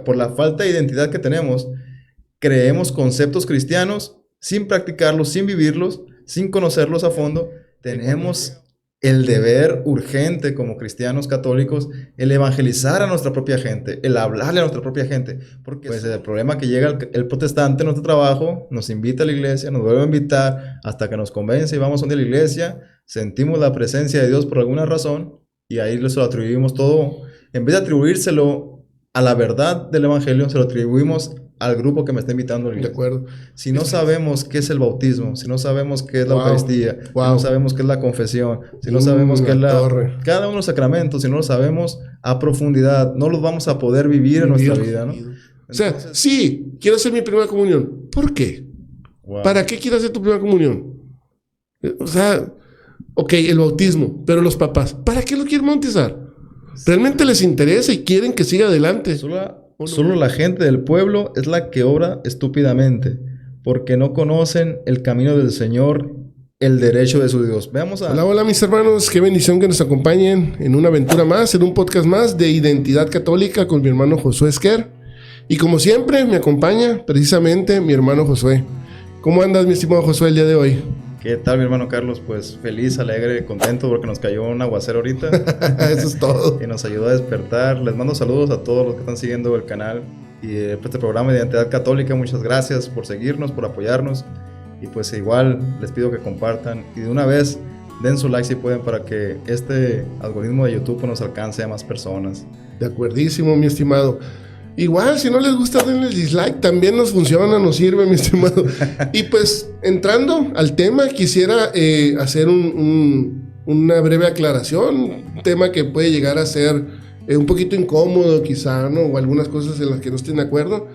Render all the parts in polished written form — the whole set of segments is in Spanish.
por la falta de identidad que tenemos, creemos conceptos cristianos sin practicarlos, sin vivirlos, sin conocerlos a fondo. Tenemos el deber urgente como cristianos católicos, el evangelizar a nuestra propia gente, el hablarle a nuestra propia gente, porque pues el problema que llega el protestante en nuestro trabajo, nos invita a la iglesia, nos vuelve a invitar hasta que nos convence y vamos a un día a la iglesia, sentimos la presencia de Dios por alguna razón y ahí les lo atribuimos todo, en vez de atribuírselo a la verdad del evangelio, se lo atribuimos al grupo que me está invitando a la iglesia. De acuerdo. Si no sabemos qué es el bautismo, si no sabemos qué es la Eucaristía, si no sabemos qué es la confesión, si no sabemos qué es cada uno de los sacramentos, si no lo sabemos a profundidad, no los vamos a poder vivir en nuestra vida, ¿no? O sea, sí, quiero hacer mi primera comunión. ¿Por qué? ¿Para qué quieres hacer tu primera comunión? O sea, ok, el bautismo, pero los papás, ¿para qué lo quieren bautizar? ¿Realmente les interesa y quieren que siga adelante? Solo la gente del pueblo es la que obra estúpidamente, porque no conocen el camino del Señor, el derecho de su Dios. Veamos a... Hola, mis hermanos, qué bendición que nos acompañen en una aventura más, en un podcast más de Identidad Católica con mi hermano Josué Esquer. Y como siempre, me acompaña precisamente mi hermano Josué. ¿Cómo andas, mi estimado Josué, el día de hoy? ¿Qué tal, mi hermano Carlos? Pues feliz, alegre, contento porque nos cayó un aguacero ahorita. Eso es todo. Y nos ayudó a despertar. Les mando saludos a todos los que están siguiendo el canal y este programa de Identidad Católica. Muchas gracias por seguirnos, por apoyarnos. Y pues igual les pido que compartan y de una vez den su like si pueden para que este algoritmo de YouTube nos alcance a más personas. De acuerdísimo, mi estimado. Igual, si no les gusta, denle dislike, también nos funciona, nos sirve, mi estimado. Y pues, entrando al tema, quisiera hacer una breve aclaración, un tema que puede llegar a ser un poquito incómodo quizá, ¿no? O algunas cosas en las que no estén de acuerdo.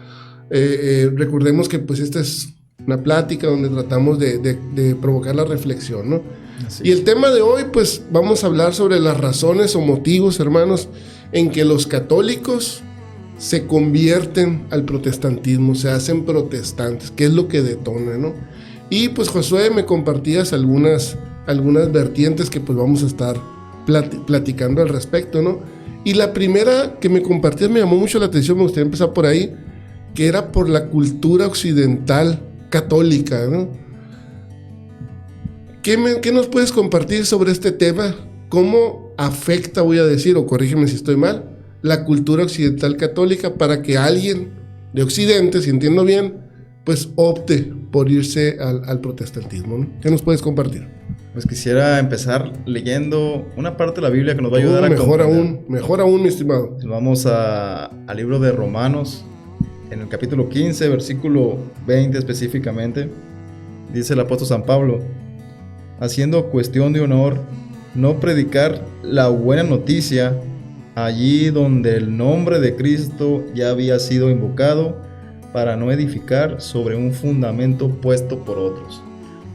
Recordemos que pues esta es una plática donde tratamos de provocar la reflexión, ¿no? Así y el tema de hoy, pues, vamos a hablar sobre las razones o motivos, hermanos, en que los católicos se convierten al protestantismo, se hacen protestantes, que es lo que detona, ¿no? Y pues Josué, me compartías algunas vertientes que pues vamos a estar platicando al respecto, ¿no? Y la primera que me compartías me llamó mucho la atención, me gustaría empezar por ahí, que era por la cultura occidental católica, ¿no? ¿Qué nos puedes compartir sobre este tema? ¿Cómo afecta, voy a decir, o corrígeme si estoy mal, la cultura occidental católica para que alguien de Occidente, si entiendo bien, pues opte por irse al protestantismo, ¿no? ¿Qué nos puedes compartir? Pues quisiera empezar leyendo una parte de la Biblia que nos va a ayudar a comprender. Mejor aún, mi estimado. Vamos al libro de Romanos, en el capítulo 15, versículo 20 específicamente. Dice el apóstol San Pablo: haciendo cuestión de honor, no predicar la buena noticia allí donde el nombre de Cristo ya había sido invocado, para no edificar sobre un fundamento puesto por otros.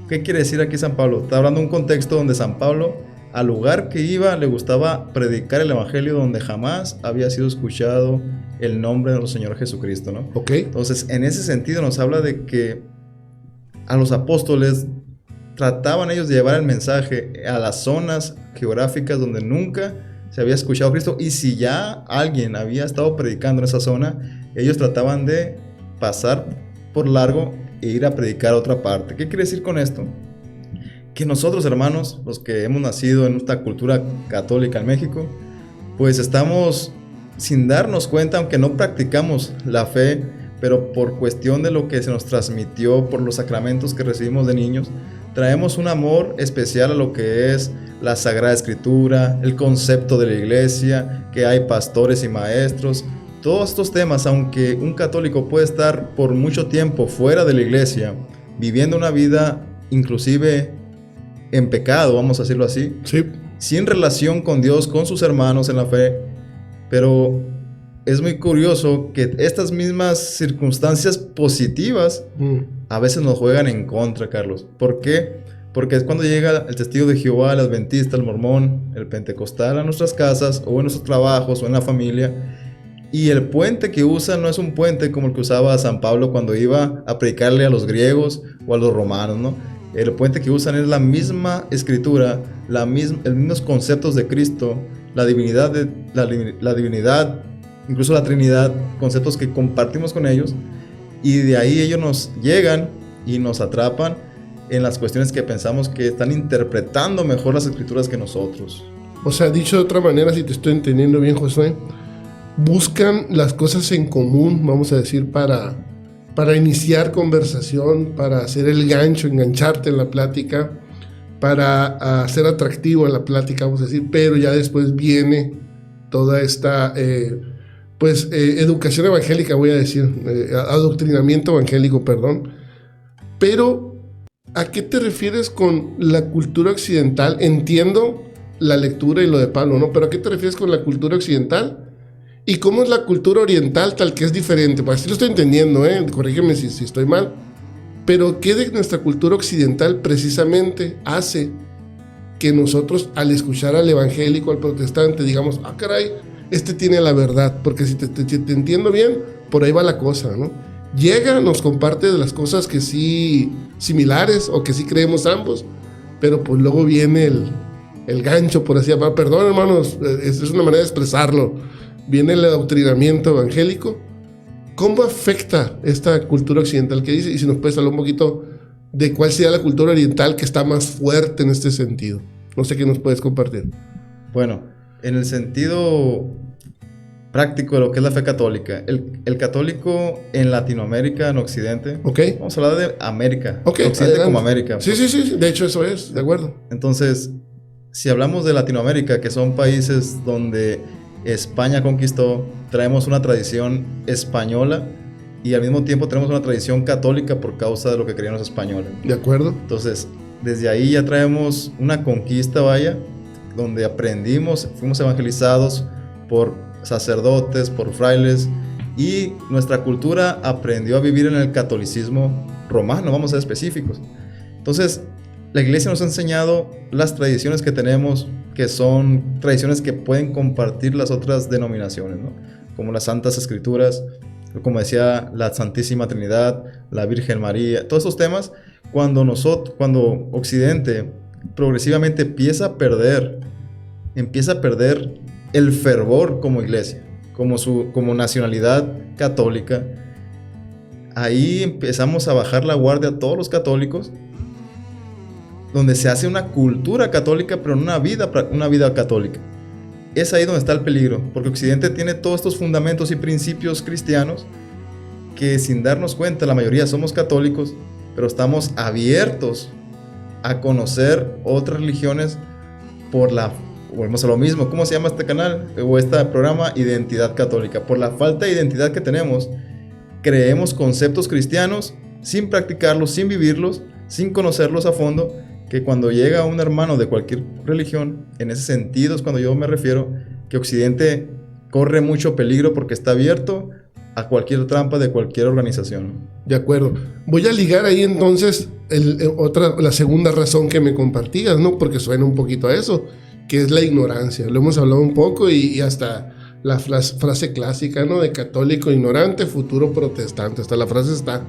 ¿Qué quiere decir aquí San Pablo? Está hablando de un contexto donde San Pablo, al lugar que iba, le gustaba predicar el evangelio donde jamás había sido escuchado el nombre de nuestro Señor Jesucristo, ¿no? Okay. Entonces, en ese sentido nos habla de que a los apóstoles trataban ellos de llevar el mensaje a las zonas geográficas donde nunca se había escuchado a Cristo, y si ya alguien había estado predicando en esa zona, ellos trataban de pasar por largo e ir a predicar a otra parte. ¿Qué quiere decir con esto? Que nosotros, hermanos, los que hemos nacido en esta cultura católica en México, pues estamos sin darnos cuenta, aunque no practicamos la fe, pero por cuestión de lo que se nos transmitió por los sacramentos que recibimos de niños, traemos un amor especial a lo que es la Sagrada Escritura, el concepto de la iglesia, que hay pastores y maestros. Todos estos temas, aunque un católico puede estar por mucho tiempo fuera de la iglesia, viviendo una vida inclusive en pecado, vamos a decirlo así, sí, sin relación con Dios, con sus hermanos en la fe, pero es muy curioso que estas mismas circunstancias positivas a veces nos juegan en contra, Carlos. ¿Por qué? Porque es cuando llega el testigo de Jehová, el adventista, el mormón, el pentecostal a nuestras casas, o en nuestros trabajos, o en la familia, y el puente que usan no es un puente como el que usaba San Pablo cuando iba a predicarle a los griegos o a los romanos, ¿no? El puente que usan es la misma escritura, los mismos conceptos de Cristo, la divinidad incluso la Trinidad, conceptos que compartimos con ellos, y de ahí ellos nos llegan y nos atrapan en las cuestiones que pensamos que están interpretando mejor las escrituras que nosotros. O sea, dicho de otra manera, si te estoy entendiendo bien, Josué, buscan las cosas en común, vamos a decir, para iniciar conversación, para hacer el gancho, engancharte en la plática, para hacer atractivo en la plática, vamos a decir, pero ya después viene toda esta educación evangélica, voy a decir, adoctrinamiento evangélico, perdón. Pero, ¿a qué te refieres con la cultura occidental? Entiendo la lectura y lo de Pablo, ¿no? Pero ¿a qué te refieres con la cultura occidental? ¿Y cómo es la cultura oriental tal que es diferente? Pues así lo estoy entendiendo, corrígeme si estoy mal. Pero ¿qué de nuestra cultura occidental precisamente hace que nosotros, al escuchar al evangélico, al protestante, digamos, ah, caray, este tiene la verdad? Porque si te entiendo bien, por ahí va la cosa, ¿no? Llega, nos comparte de las cosas que sí, similares, o que sí creemos ambos, pero pues luego viene el gancho, por así llamar. Perdón, hermanos, es una manera de expresarlo. Viene el adoctrinamiento evangélico. ¿Cómo afecta esta cultura occidental que dice? Y si nos puedes hablar un poquito de cuál sería la cultura oriental que está más fuerte en este sentido. No sé qué nos puedes compartir. Bueno, en el sentido práctico de lo que es la fe católica, el católico en Latinoamérica, en Occidente, okay. Vamos a hablar de América, okay, Occidente adelante. Como América. Sí, pues. sí, de hecho eso es, de acuerdo. Entonces, si hablamos de Latinoamérica, que son países donde España conquistó, traemos una tradición española y al mismo tiempo tenemos una tradición católica por causa de lo que creían los españoles. De acuerdo. Entonces, desde ahí ya traemos una conquista, vaya, donde aprendimos, fuimos evangelizados por sacerdotes, por frailes, y nuestra cultura aprendió a vivir en el catolicismo romano, vamos a ser específicos. Entonces, la iglesia nos ha enseñado las tradiciones que tenemos, que son tradiciones que pueden compartir las otras denominaciones, ¿no? Como las Santas Escrituras, como decía, la Santísima Trinidad, la Virgen María, todos esos temas, cuando Occidente progresivamente empieza a perder el fervor como iglesia, como nacionalidad católica, ahí empezamos a bajar la guardia a todos los católicos, donde se hace una cultura católica, pero no una vida católica. Es ahí donde está el peligro, porque Occidente tiene todos estos fundamentos y principios cristianos que sin darnos cuenta, la mayoría somos católicos, pero estamos abiertos a conocer otras religiones volvemos a lo mismo. ¿Cómo se llama este canal o este programa? Identidad católica. Por la falta de identidad que tenemos, creemos conceptos cristianos sin practicarlos, sin vivirlos, sin conocerlos a fondo, que cuando llega un hermano de cualquier religión, en ese sentido es cuando yo me refiero que Occidente corre mucho peligro porque está abierto a cualquier trampa de cualquier organización. De acuerdo. Voy a ligar ahí entonces la segunda razón que me compartías, ¿no? Porque suena un poquito a eso, que es la ignorancia. Lo hemos hablado un poco y hasta la frase clásica, ¿no? De católico ignorante, futuro protestante. Hasta la frase está.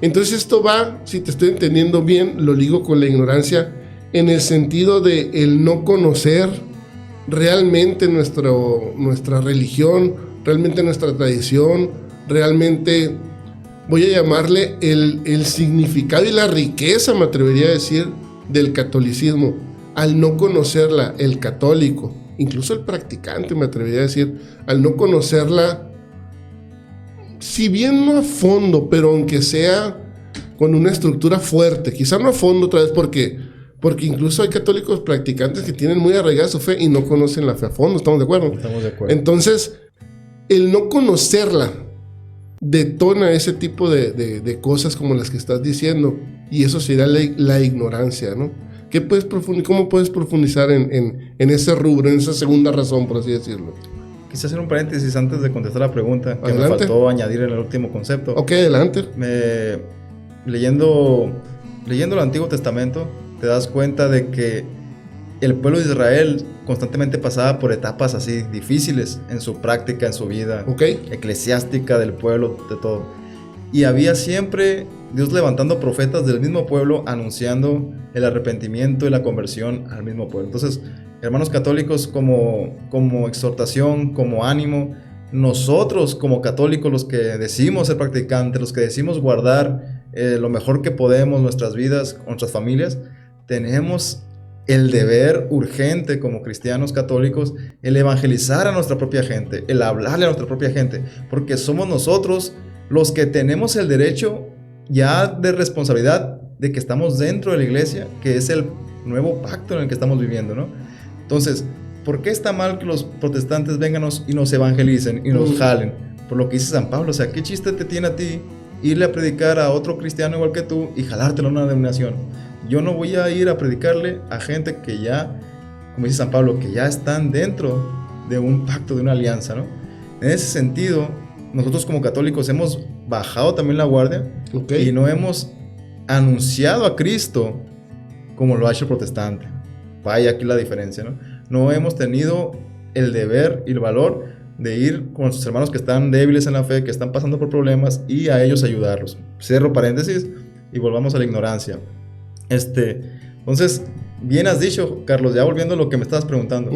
Entonces esto va, si te estoy entendiendo bien, lo ligo con la ignorancia en el sentido de el no conocer realmente nuestra religión, realmente nuestra tradición, realmente, voy a llamarle el significado y la riqueza, me atrevería a decir, del catolicismo. Al no conocerla, el católico, incluso el practicante, me atrevería a decir, al no conocerla, si bien no a fondo, pero aunque sea con una estructura fuerte, quizá no a fondo otra vez porque incluso hay católicos practicantes que tienen muy arraigada su fe y no conocen la fe a fondo, ¿estamos de acuerdo? Estamos de acuerdo. Entonces, el no conocerla detona ese tipo de cosas como las que estás diciendo, y eso sería la ignorancia, ¿no? ¿Cómo puedes profundizar en ese rubro, en esa segunda razón, por así decirlo? Quise hacer un paréntesis antes de contestar la pregunta que adelante. Me faltó añadir en el último concepto. Ok, adelante. Leyendo el Antiguo Testamento, te das cuenta de que el pueblo de Israel constantemente pasaba por etapas así difíciles en su práctica, en su vida eclesiástica del pueblo, de todo. Y había siempre Dios levantando profetas del mismo pueblo anunciando el arrepentimiento y la conversión al mismo pueblo. Entonces, hermanos católicos, como exhortación, como ánimo, nosotros como católicos, los que decimos ser practicantes, los que decimos guardar lo mejor que podemos nuestras vidas, nuestras familias, tenemos el deber urgente como cristianos católicos, el evangelizar a nuestra propia gente, el hablarle a nuestra propia gente, porque somos nosotros los que tenemos el derecho ya de responsabilidad de que estamos dentro de la iglesia, que es el nuevo pacto en el que estamos viviendo, ¿no? Entonces, ¿por qué está mal que los protestantes vengan y nos evangelicen y nos jalen? Por lo que dice San Pablo, o sea, ¿qué chiste te tiene a ti irle a predicar a otro cristiano igual que tú y jalártelo a una denominación? Yo no voy a ir a predicarle a gente que ya, como dice San Pablo, que ya están dentro de un pacto, de una alianza, ¿no? En ese sentido, nosotros como católicos hemos bajado también la guardia y no hemos anunciado a Cristo como lo ha hecho el protestante. Vaya aquí la diferencia, ¿no? No hemos tenido el deber y el valor de ir con nuestros hermanos que están débiles en la fe, que están pasando por problemas, y a ellos ayudarlos. Cierro paréntesis y volvamos a la ignorancia. Entonces, bien has dicho, Carlos, ya volviendo a lo que me estabas preguntando.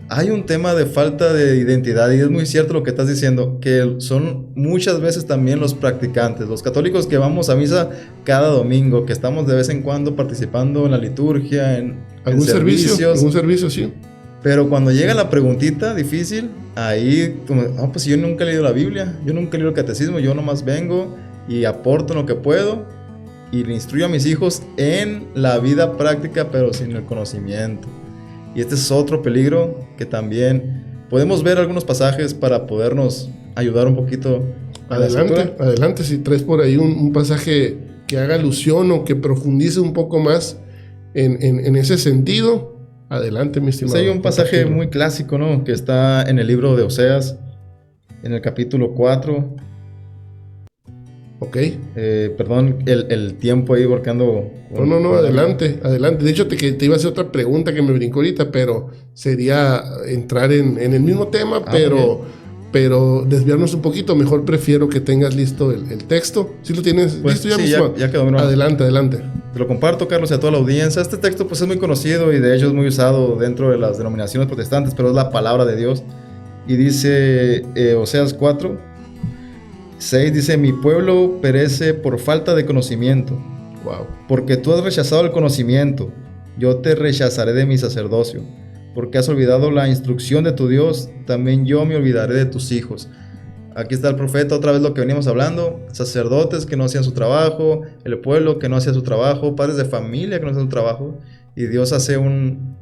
Hay un tema de falta de identidad, y es muy cierto lo que estás diciendo, que son muchas veces también los practicantes, los católicos que vamos a misa cada domingo, que estamos de vez en cuando participando en la liturgia, en servicios. ¿Algún servicio, sí? Pero cuando llega la preguntita difícil, ahí, como, pues yo nunca he leído la Biblia, yo nunca he leído el catecismo, yo nomás vengo y aporto lo que puedo y le instruyo a mis hijos en la vida práctica, pero sin el conocimiento. Y este es otro peligro que también podemos ver algunos pasajes para podernos ayudar un poquito. Adelante, si traes por ahí un pasaje que haga alusión o que profundice un poco más en ese sentido. Adelante, mi estimado. Pues hay un pasaje muy clásico, ¿no? Que está en el libro de Oseas, en el capítulo 4. Ok. Perdón, el tiempo ahí porque ando... No, adelante. De hecho, te iba a hacer otra pregunta que me brincó ahorita, pero sería entrar en el mismo tema, pero desviarnos un poquito. Mejor prefiero que tengas listo el texto. ¿Sí lo tienes listo ya, sí, mismo? Ya quedó. Adelante. Te lo comparto, Carlos, y a toda la audiencia. Este texto pues es muy conocido y de hecho es muy usado dentro de las denominaciones protestantes, pero es la palabra de Dios. Y dice Oseas 4, 6, dice: mi pueblo perece por falta de conocimiento. Wow. Porque tú has rechazado el conocimiento, yo te rechazaré de mi sacerdocio. Porque has olvidado la instrucción de tu Dios, también yo me olvidaré de tus hijos. Aquí está el profeta, otra vez lo que veníamos hablando. Sacerdotes que no hacían su trabajo, el pueblo que no hacía su trabajo, padres de familia que no hacían su trabajo. Y Dios hace un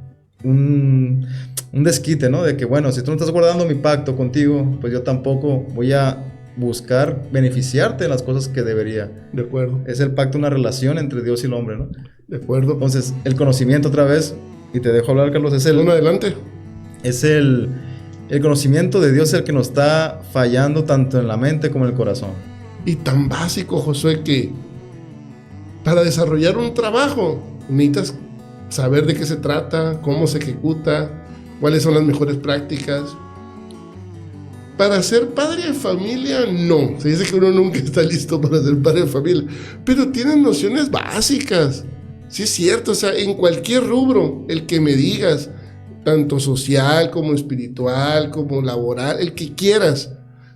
desquite, ¿no? De que, bueno, si tú no estás guardando mi pacto contigo, pues yo tampoco voy a buscar beneficiarte en las cosas que debería. De acuerdo. Es el pacto, una relación entre Dios y el hombre, ¿no? De acuerdo. Entonces, el conocimiento otra vez, y te dejo hablar, Carlos, adelante. Es el conocimiento de Dios el que nos está fallando tanto en la mente como en el corazón. Y tan básico, Josué, que para desarrollar un trabajo necesitas saber de qué se trata, cómo se ejecuta, cuáles son las mejores prácticas. Para ser padre de familia, no. Se dice que uno nunca está listo para ser padre de familia, pero tienen nociones básicas. Sí es cierto, o sea, en cualquier rubro, el que me digas, tanto social como espiritual, como laboral, el que quieras,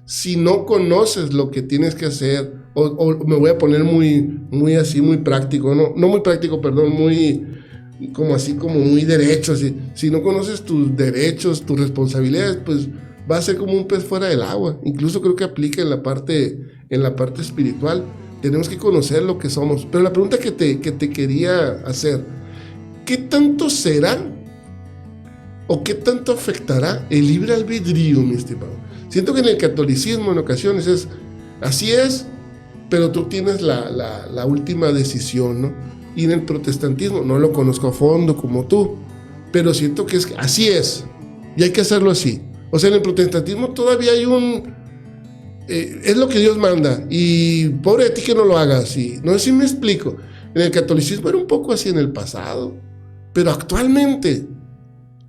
si no conoces lo que tienes que hacer, o me voy a poner muy así, muy práctico, no muy práctico, perdón, muy muy derecho, así. Si no conoces tus derechos, tus responsabilidades, pues va a ser como un pez fuera del agua. Incluso creo que aplica en la parte espiritual. Tenemos que conocer lo que somos. Pero la pregunta que te quería hacer, ¿qué tanto será o qué tanto afectará el libre albedrío, mi estimado? Siento que en el catolicismo en ocasiones así es, pero tú tienes la última decisión, ¿no? Y en el protestantismo, no lo conozco a fondo como tú, pero siento que así es, y hay que hacerlo así. O sea, en el protestantismo todavía hay es lo que Dios manda, y pobre de ti que no lo hagas. Y no sé si me explico. En el catolicismo era un poco así en el pasado, pero actualmente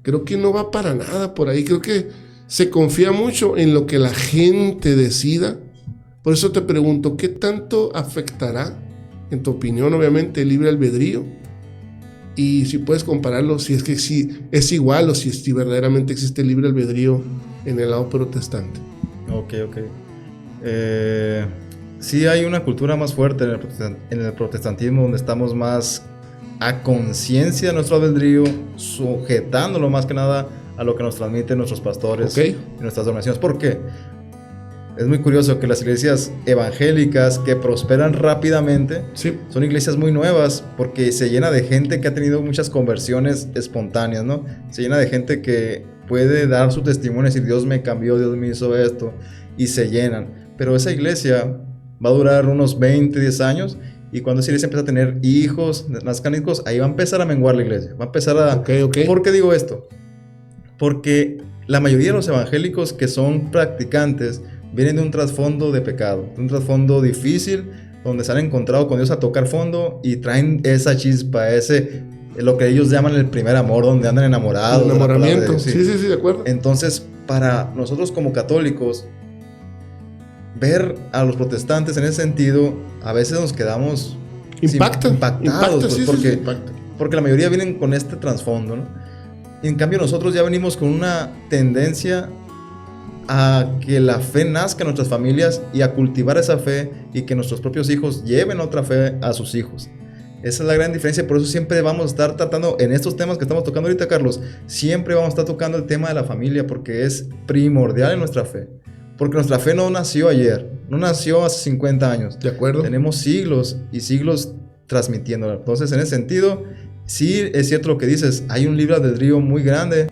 creo que no va para nada por ahí. Creo que se confía mucho en lo que la gente decida. Por eso te pregunto, ¿qué tanto afectará, en tu opinión, obviamente, el libre albedrío? Y si puedes compararlo, si es que sí es igual o si verdaderamente existe el libre albedrío en el lado protestante. Ok. Sí hay una cultura más fuerte en el protestantismo, donde estamos más a conciencia de nuestro albedrío, sujetándolo más que nada a lo que nos transmiten nuestros pastores y nuestras denominaciones. ¿Por qué? Es muy curioso que las iglesias evangélicas que prosperan rápidamente son iglesias muy nuevas, porque se llena de gente que ha tenido muchas conversiones espontáneas, ¿no? Se llena de gente que puede dar su testimonio y decir, Dios me cambió, Dios me hizo esto, y se llenan. Pero esa iglesia va a durar unos 20, 10 años, y cuando esa iglesia empieza a tener hijos, nazcan hijos, ahí va a empezar a menguar la iglesia. Va a empezar a... ¿Por qué digo esto? Porque la mayoría de los evangélicos que son practicantes vienen de un trasfondo de pecado, de un trasfondo difícil, donde se han encontrado con Dios a tocar fondo y traen esa chispa, lo que ellos llaman el primer amor, donde andan enamorados. El enamoramiento, sí, de acuerdo. Entonces, para nosotros como católicos, ver a los protestantes en ese sentido, a veces nos quedamos impactados, porque la mayoría vienen con este trasfondo, ¿no? Y en cambio nosotros ya venimos con una tendencia a que la fe nazca en nuestras familias y a cultivar esa fe, y que nuestros propios hijos lleven otra fe a sus hijos. Esa es la gran diferencia. Por eso siempre vamos a estar tratando en estos temas que estamos tocando ahorita, Carlos, siempre vamos a estar tocando el tema de la familia, porque es primordial en nuestra fe. Porque nuestra fe no nació ayer, no nació hace 50 años. De acuerdo. Tenemos siglos y siglos transmitiéndola. Entonces, en ese sentido, sí es cierto lo que dices. Hay un libre albedrío muy grande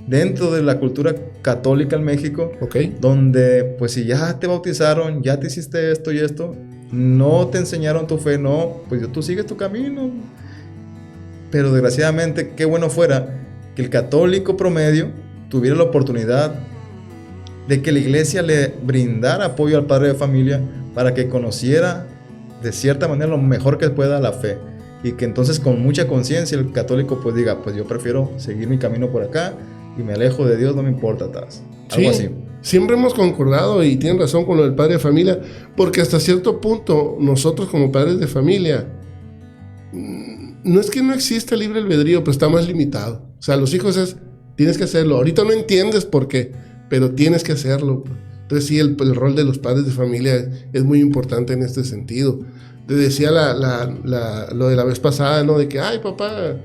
dentro de la cultura católica en México, donde pues si ya te bautizaron, ya te hiciste esto y esto, no te enseñaron tu fe, no, pues tú sigues tu camino. Pero desgraciadamente, qué bueno fuera que el católico promedio tuviera la oportunidad de que la iglesia le brindara apoyo al padre de familia para que conociera de cierta manera lo mejor que pueda la fe, y que entonces con mucha conciencia el católico pues diga, pues yo prefiero seguir mi camino por acá y me alejo de Dios, no me importa atrás. Algo así. Siempre hemos concordado, y tienen razón con lo del padre de familia, porque hasta cierto punto nosotros como padres de familia, no es que no exista libre albedrío, pero está más limitado. O sea, los hijos tienes que hacerlo. Ahorita no entiendes por qué, pero tienes que hacerlo. Entonces sí, el rol de los padres de familia es muy importante en este sentido. Te decía lo de la vez pasada, ¿no? De que, ay, papá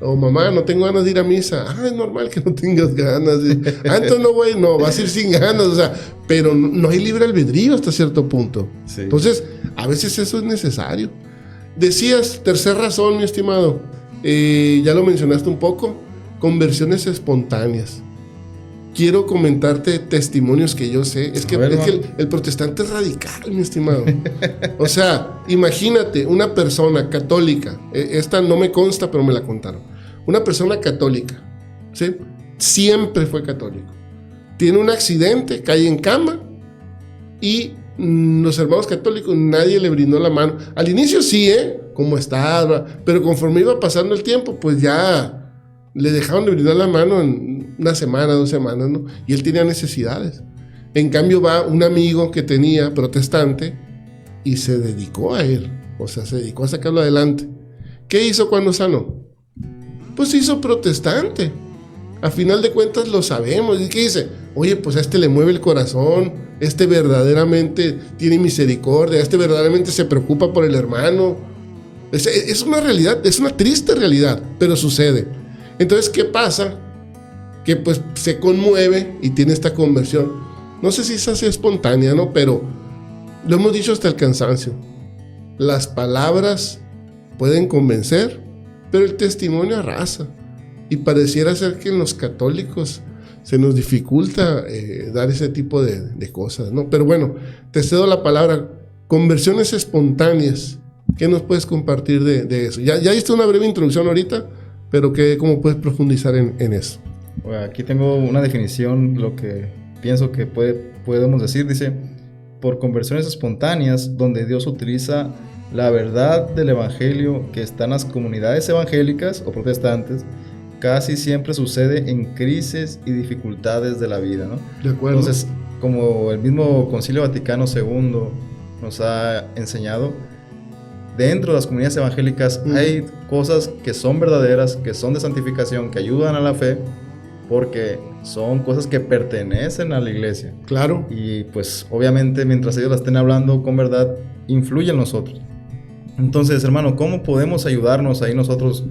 o mamá, no tengo ganas de ir a misa. Es normal que no tengas ganas. Entonces no, vas a ir sin ganas. O sea, pero no hay libre albedrío hasta cierto punto. Sí. Entonces, a veces eso es necesario. Decías, tercera razón, mi estimado, ya lo mencionaste un poco, conversiones espontáneas. Quiero comentarte testimonios que yo sé. Es que el protestante es radical, mi estimado. O sea, imagínate una persona católica. Esta no me consta, pero me la contaron. Una persona católica, ¿sí? Siempre fue católico. Tiene un accidente, cae en cama, y los hermanos católicos, nadie le brindó la mano. Al inicio sí, como estaba, pero conforme iba pasando el tiempo, pues ya le dejaron de brindar la mano en una semana, 2 semanas, ¿no? Y él tenía necesidades. En cambio va un amigo que tenía, protestante, y se dedicó a él. O sea, se dedicó a sacarlo adelante. ¿Qué hizo cuando sanó? Pues se hizo protestante. A final de cuentas lo sabemos. ¿Y qué dice? Oye, pues a este le mueve el corazón, este verdaderamente tiene misericordia, este verdaderamente se preocupa por el hermano. Es una realidad, es una triste realidad, pero sucede. Entonces, ¿qué pasa? Que pues se conmueve y tiene esta conversión. No sé si es así espontánea, ¿no? Pero lo hemos dicho hasta el cansancio. Las palabras pueden convencer, pero el testimonio arrasa. Y pareciera ser que en los católicos se nos dificulta dar ese tipo de cosas, ¿no? Pero bueno, te cedo la palabra. Conversiones espontáneas. ¿Qué nos puedes compartir de eso? Ya diste una breve introducción ahorita, pero ¿cómo puedes profundizar en eso? Bueno, aquí tengo una definición, lo que pienso que podemos decir. Dice, por conversiones espontáneas, donde Dios utiliza la verdad del evangelio que está en las comunidades evangélicas o protestantes, casi siempre sucede en crisis y dificultades de la vida, ¿no? De acuerdo. Entonces, como el mismo Concilio Vaticano II nos ha enseñado, dentro de las comunidades evangélicas hay cosas que son verdaderas, que son de santificación, que ayudan a la fe, porque son cosas que pertenecen a la iglesia. Claro. Y pues obviamente mientras ellos la estén hablando con verdad, influye en nosotros. Entonces, hermano, ¿cómo podemos ayudarnos ahí nosotros?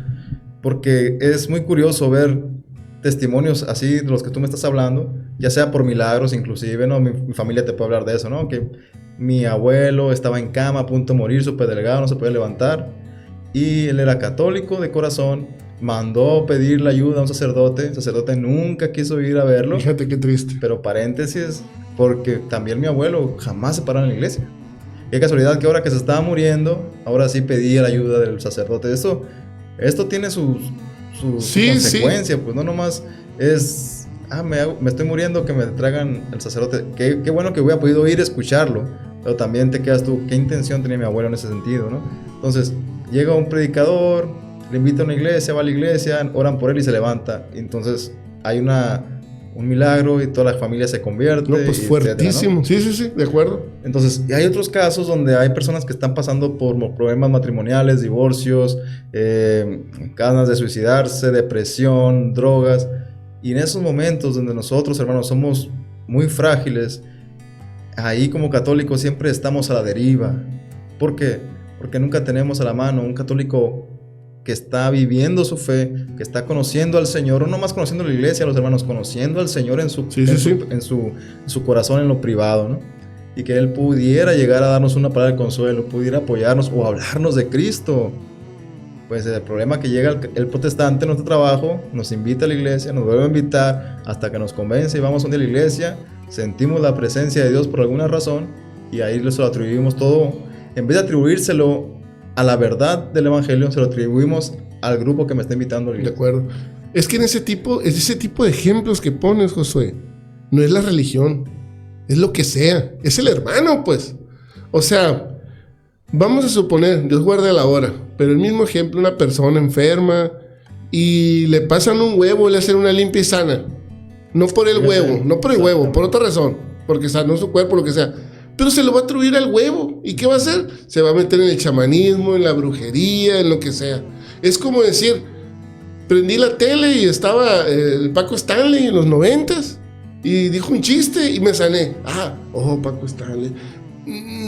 Porque es muy curioso ver testimonios así de los que tú me estás hablando, ya sea por milagros inclusive, ¿no? Mi familia te puede hablar de eso, ¿no? Que mi abuelo estaba en cama a punto de morir, súper delgado, no se podía levantar, y él era católico de corazón, mandó pedirle ayuda a un sacerdote, el sacerdote nunca quiso ir a verlo. Fíjate qué triste. Pero paréntesis, porque también mi abuelo jamás se paró en la iglesia. Qué casualidad que ahora que se estaba muriendo, ahora sí pedía la ayuda del sacerdote. Esto tiene su consecuencia, pues no nomás es, me estoy muriendo, que me traigan el sacerdote. Qué bueno que hubiera podido ir a escucharlo, pero también te quedas tú, ¿qué intención tenía mi abuelo en ese sentido, no? Entonces, llega un predicador, le invita a una iglesia, va a la iglesia, oran por él y se levanta. Entonces, hay un milagro y toda la familia se convierte. No, pues fuertísimo, etcétera, ¿no? Sí, de acuerdo. Entonces, y hay otros casos donde hay personas que están pasando por problemas matrimoniales, divorcios, ganas de suicidarse, depresión, drogas, y en esos momentos donde nosotros, hermanos, somos muy frágiles, ahí como católicos siempre estamos a la deriva. ¿Por qué? Porque nunca tenemos a la mano un católico que está viviendo su fe, que está conociendo al Señor, o no más conociendo la iglesia, los hermanos, conociendo al Señor en su corazón, en lo privado, ¿no? Y que Él pudiera llegar a darnos una palabra de consuelo, pudiera apoyarnos o hablarnos de Cristo. Pues el problema es que llega el protestante en nuestro trabajo, nos invita a la iglesia, nos vuelve a invitar hasta que nos convence y vamos un día a la iglesia, sentimos la presencia de Dios por alguna razón y ahí lo atribuimos todo. En vez de atribuírselo a la verdad del evangelio, se lo atribuimos al grupo que me está invitando a la iglesia. De acuerdo. Es que ese tipo de ejemplos que pones, Josué, no es la religión, es lo que sea, es el hermano, pues. O sea, vamos a suponer, Dios guarde la hora, pero el mismo ejemplo, una persona enferma y le pasan un huevo y le hacen una limpia y sana. No por el huevo, no por el huevo, por otra razón, porque sanó su cuerpo, lo que sea. Pero se lo va a atribuir al huevo. ¿Y qué va a hacer? Se va a meter en el chamanismo, en la brujería, en lo que sea. Es como decir, prendí la tele y estaba el Paco Stanley en los 90s y dijo un chiste y me sané. Paco Stanley.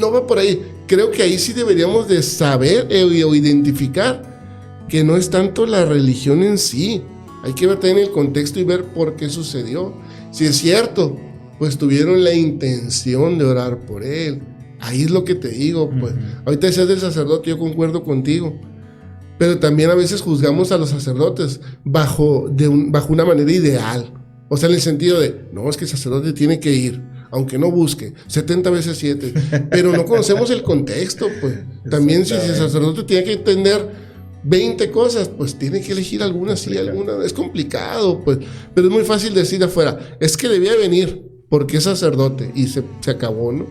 No va por ahí. Creo que ahí sí deberíamos de saber o identificar que no es tanto la religión en sí. Hay que ver también el contexto y ver por qué sucedió. Si es cierto, pues tuvieron la intención de orar por él. Ahí es lo que te digo, pues. Ahorita decías del sacerdote, yo concuerdo contigo. Pero también a veces juzgamos a los sacerdotes bajo una manera ideal. O sea, en el sentido de, no, es que el sacerdote tiene que ir, aunque no busque, 70 veces 7. Pero no conocemos el contexto, pues. También si el sacerdote tiene que entender 20 cosas, pues tiene que elegir algunas sí, algunas. Es complicado, pues. Pero es muy fácil decir de afuera, es que debía venir porque es sacerdote y se acabó, ¿no?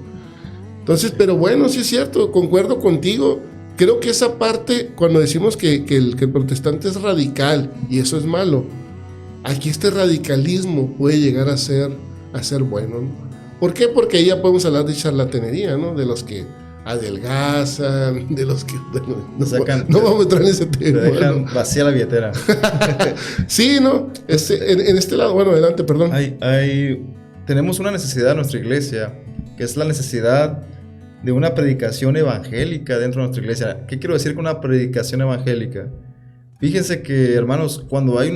Entonces, pero bueno, sí es cierto, concuerdo contigo. Creo que esa parte, cuando decimos que el protestante es radical y eso es malo, aquí este radicalismo puede llegar a ser bueno, ¿no? ¿Por qué? Porque ahí ya podemos hablar de charlatanería, ¿no? De los que adelgazan, de los que... No vamos a entrar en ese tema. Te dejan vacía la billetera. Sí, ¿no? En este lado, bueno, adelante, perdón. Tenemos una necesidad en nuestra iglesia, que es la necesidad de una predicación evangélica dentro de nuestra iglesia. ¿Qué quiero decir con una predicación evangélica? Fíjense que, hermanos, cuando hay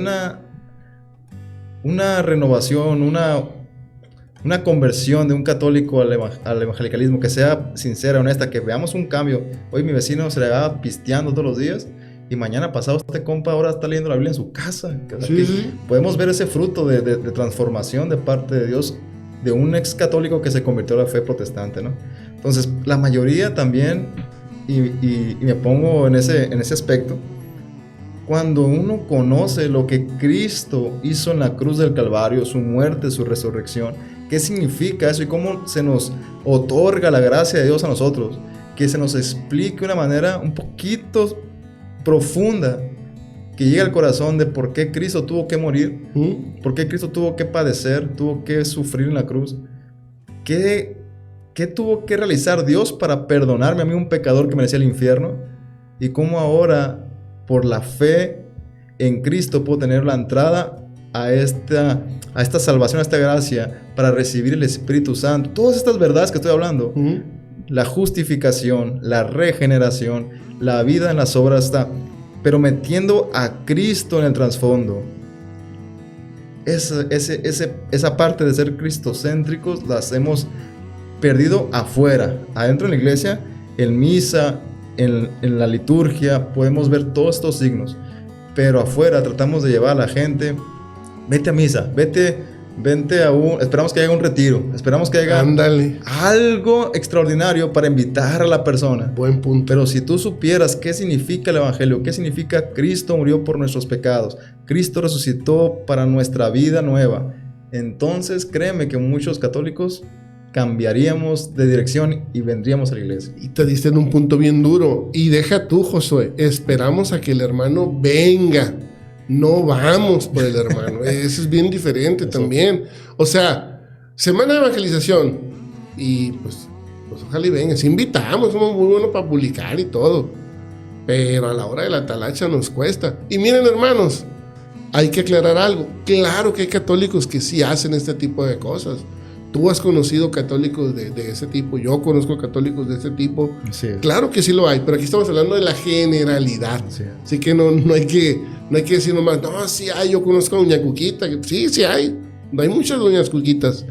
una renovación, una conversión de un católico al evangelicalismo, que sea sincera, honesta, que veamos un cambio. Hoy mi vecino se le va pisteando todos los días y mañana pasado este compa ahora está leyendo la Biblia en su casa. Sí. Podemos ver ese fruto de transformación de parte de Dios de un ex católico que se convirtió a la fe protestante, ¿no? Entonces, la mayoría también, y me pongo en ese aspecto, cuando uno conoce lo que Cristo hizo en la cruz del Calvario, su muerte, su resurrección, ¿qué significa eso y cómo se nos otorga la gracia de Dios a nosotros? Que se nos explique de una manera un poquito profunda, que llegue al corazón de por qué Cristo tuvo que morir, por qué Cristo tuvo que padecer, tuvo que sufrir en la cruz. ¿Qué tuvo que realizar Dios para perdonarme a mí, un pecador que merecía el infierno? Y cómo ahora, por la fe en Cristo, puedo tener la entrada a esta salvación, a esta gracia, para recibir el Espíritu Santo. Todas estas verdades que estoy hablando, la justificación, la regeneración, la vida en las obras está, pero metiendo a Cristo en el trasfondo. Esa parte de ser cristocéntricos las hemos perdido afuera. Adentro en la iglesia, en misa, en la liturgia, podemos ver todos estos signos. Pero afuera tratamos de llevar a la gente, vete a misa, vente esperamos que haya un retiro, esperamos que haya algo extraordinario para invitar a la persona. Buen punto. Pero si tú supieras qué significa el evangelio, qué significa Cristo murió por nuestros pecados, Cristo resucitó para nuestra vida nueva, entonces créeme que muchos católicos cambiaríamos de dirección y vendríamos a la iglesia. Y te diste en un punto bien duro. Y deja tú, Josué, esperamos a que el hermano venga. No vamos por el hermano. Eso es bien diferente también. O sea, semana de evangelización. Y pues ojalá y venga. Si invitamos, somos muy buenos para publicar y todo. Pero a la hora de la talacha nos cuesta. Y miren, hermanos, hay que aclarar algo. Claro que hay católicos que sí hacen este tipo de cosas. Tú has conocido católicos de ese tipo, yo conozco católicos de ese tipo. Sí. Claro que sí lo hay, pero aquí estamos hablando de la generalidad. Sí. Así que no hay que decir nomás, no, sí hay, yo conozco a Doña Cuquita. Sí hay. No hay muchas Doñas Cuquitas.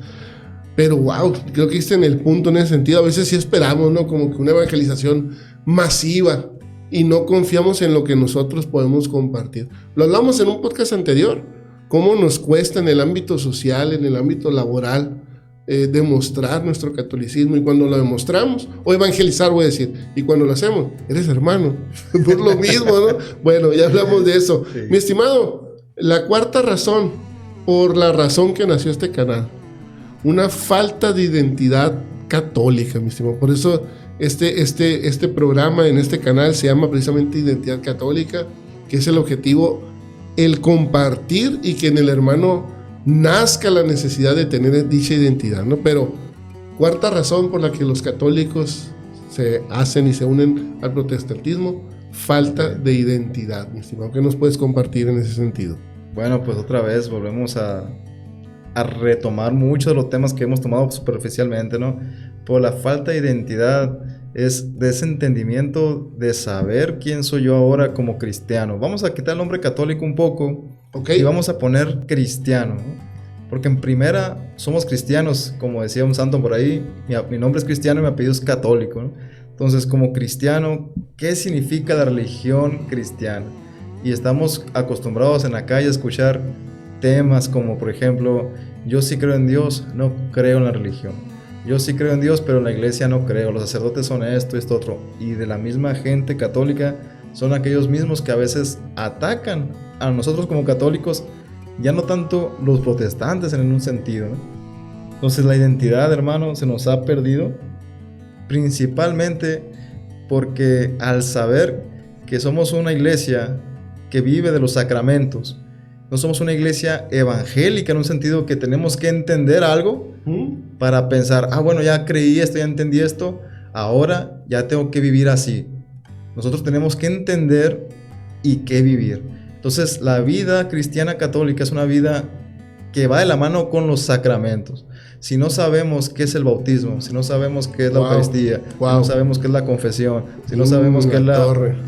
Pero wow, creo que está en el punto en ese sentido. A veces sí esperamos, ¿no? Como que una evangelización masiva y no confiamos en lo que nosotros podemos compartir. Lo hablamos en un podcast anterior, cómo nos cuesta en el ámbito social, en el ámbito laboral, demostrar nuestro catolicismo, y cuando lo demostramos, o evangelizar voy a decir, y cuando lo hacemos, eres hermano, por lo mismo, ¿no? Bueno, ya hablamos de eso. Sí. Mi estimado, la cuarta razón, por la razón que nació este canal, una falta de identidad católica, mi estimado. Por eso este programa en este canal se llama precisamente Identidad Católica, que es el objetivo, el compartir y que en el hermano nazca la necesidad de tener dicha identidad, ¿no? Pero cuarta razón por la que los católicos se hacen y se unen al protestantismo, falta de identidad, mi estimado. ¿Qué nos puedes compartir en ese sentido? Bueno, pues otra vez volvemos a retomar muchos de los temas que hemos tomado superficialmente, ¿no? Por la falta de identidad es de ese entendimiento de saber quién soy yo ahora como cristiano. Vamos a quitar el nombre católico un poco, y vamos a poner cristiano, ¿no? Porque en primera somos cristianos, como decía un santo por ahí, mi nombre es cristiano y mi apellido es católico, ¿no? Entonces, como cristiano, ¿qué significa la religión cristiana? Y estamos acostumbrados en la calle a escuchar temas como, por ejemplo, yo sí creo en Dios, no creo en la religión. Yo sí creo en Dios, pero en la iglesia no creo. Los sacerdotes son esto, otro. Y de la misma gente católica son aquellos mismos que a veces atacan a nosotros como católicos, ya no tanto los protestantes en un sentido, ¿no? Entonces la identidad, hermano, se nos ha perdido, principalmente porque al saber que somos una iglesia que vive de los sacramentos, no somos una iglesia evangélica en un sentido que tenemos que entender algo para pensar, bueno, ya creí esto, ya entendí esto, ahora ya tengo que vivir así. Nosotros tenemos que entender y que vivir. Entonces, la vida cristiana católica es una vida que va de la mano con los sacramentos. Si no sabemos qué es el bautismo, si no sabemos qué es la Eucaristía, si no sabemos qué es la confesión, si no sabemos qué es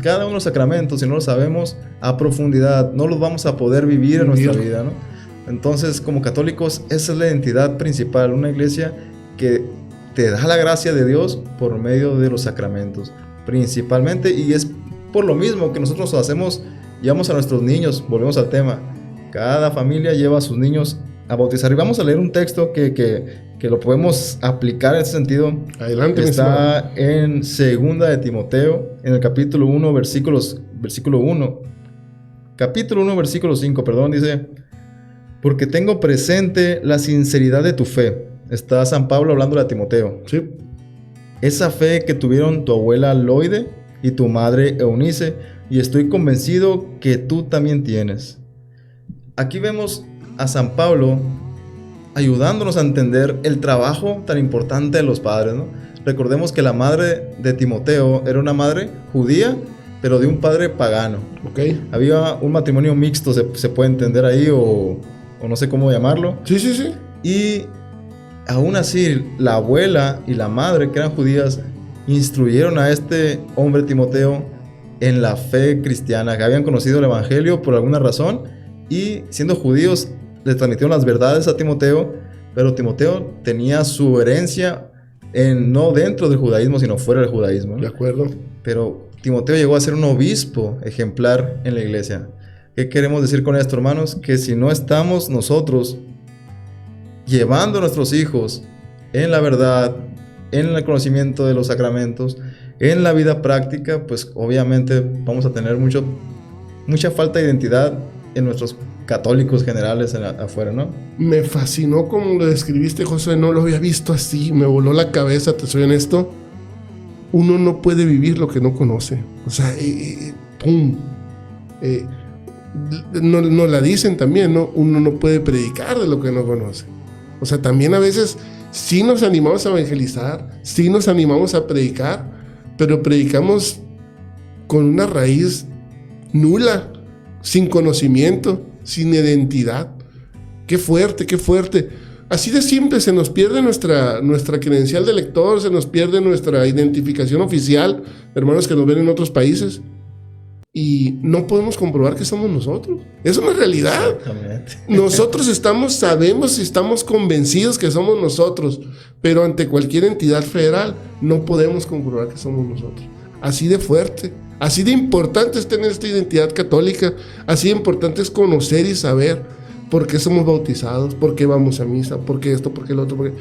cada uno de los sacramentos, si no lo sabemos a profundidad, no los vamos a poder vivir en nuestra vida, ¿no? Entonces, como católicos, esa es la identidad principal, una iglesia que te da la gracia de Dios por medio de los sacramentos, principalmente, y es por lo mismo que nosotros hacemos, llevamos a nuestros niños, volvemos al tema, cada familia lleva a sus niños a bautizar, y vamos a leer un texto que lo podemos aplicar en ese sentido. Adelante. Está en 2 de Timoteo, en el capítulo 1, versículo 5, perdón, dice: porque tengo presente la sinceridad de tu fe. Está San Pablo hablándole a Timoteo. Sí. Esa fe que tuvieron tu abuela Loide y tu madre Eunice, y estoy convencido que tú también tienes. Aquí vemos a San Pablo ayudándonos a entender el trabajo tan importante de los padres, ¿no? Recordemos que la madre de Timoteo era una madre judía, pero de un padre pagano. Okay. Había un matrimonio mixto, se puede entender ahí, o o no sé cómo llamarlo. Sí, sí, sí. Y aún así, la abuela y la madre, que eran judías, instruyeron a este hombre Timoteo en la fe cristiana, que habían conocido el evangelio por alguna razón, y siendo judíos le transmitieron las verdades a Timoteo, pero Timoteo tenía su herencia no dentro del judaísmo, sino fuera del judaísmo, ¿no? De acuerdo. Pero Timoteo llegó a ser un obispo ejemplar en la iglesia. ¿Qué queremos decir con esto, hermanos? Que si no estamos nosotros llevando a nuestros hijos en la verdad, en el conocimiento de los sacramentos, en la vida práctica, pues obviamente vamos a tener mucha falta de identidad en nuestros católicos generales afuera, ¿no? Me fascinó como lo describiste, José. No lo había visto así. Me voló la cabeza, te soy honesto. Uno no puede vivir lo que no conoce. O sea, ¡pum! No la dicen también, ¿no? Uno no puede predicar de lo que no conoce. O sea, también a veces sí nos animamos a evangelizar, sí nos animamos a predicar, pero predicamos con una raíz nula, sin conocimiento, sin identidad. Qué fuerte, qué fuerte. Así de simple, se nos pierde nuestra credencial de lector, se nos pierde nuestra identificación oficial, hermanos que nos ven en otros países, y no podemos comprobar que somos nosotros. Es una realidad. Exactamente. Nosotros sabemos y estamos convencidos que somos nosotros, pero ante cualquier entidad federal no podemos comprobar que somos nosotros. Así de fuerte, así de importante es tener esta identidad católica, así de importante es conocer y saber por qué somos bautizados, por qué vamos a misa, por qué esto, por qué lo otro.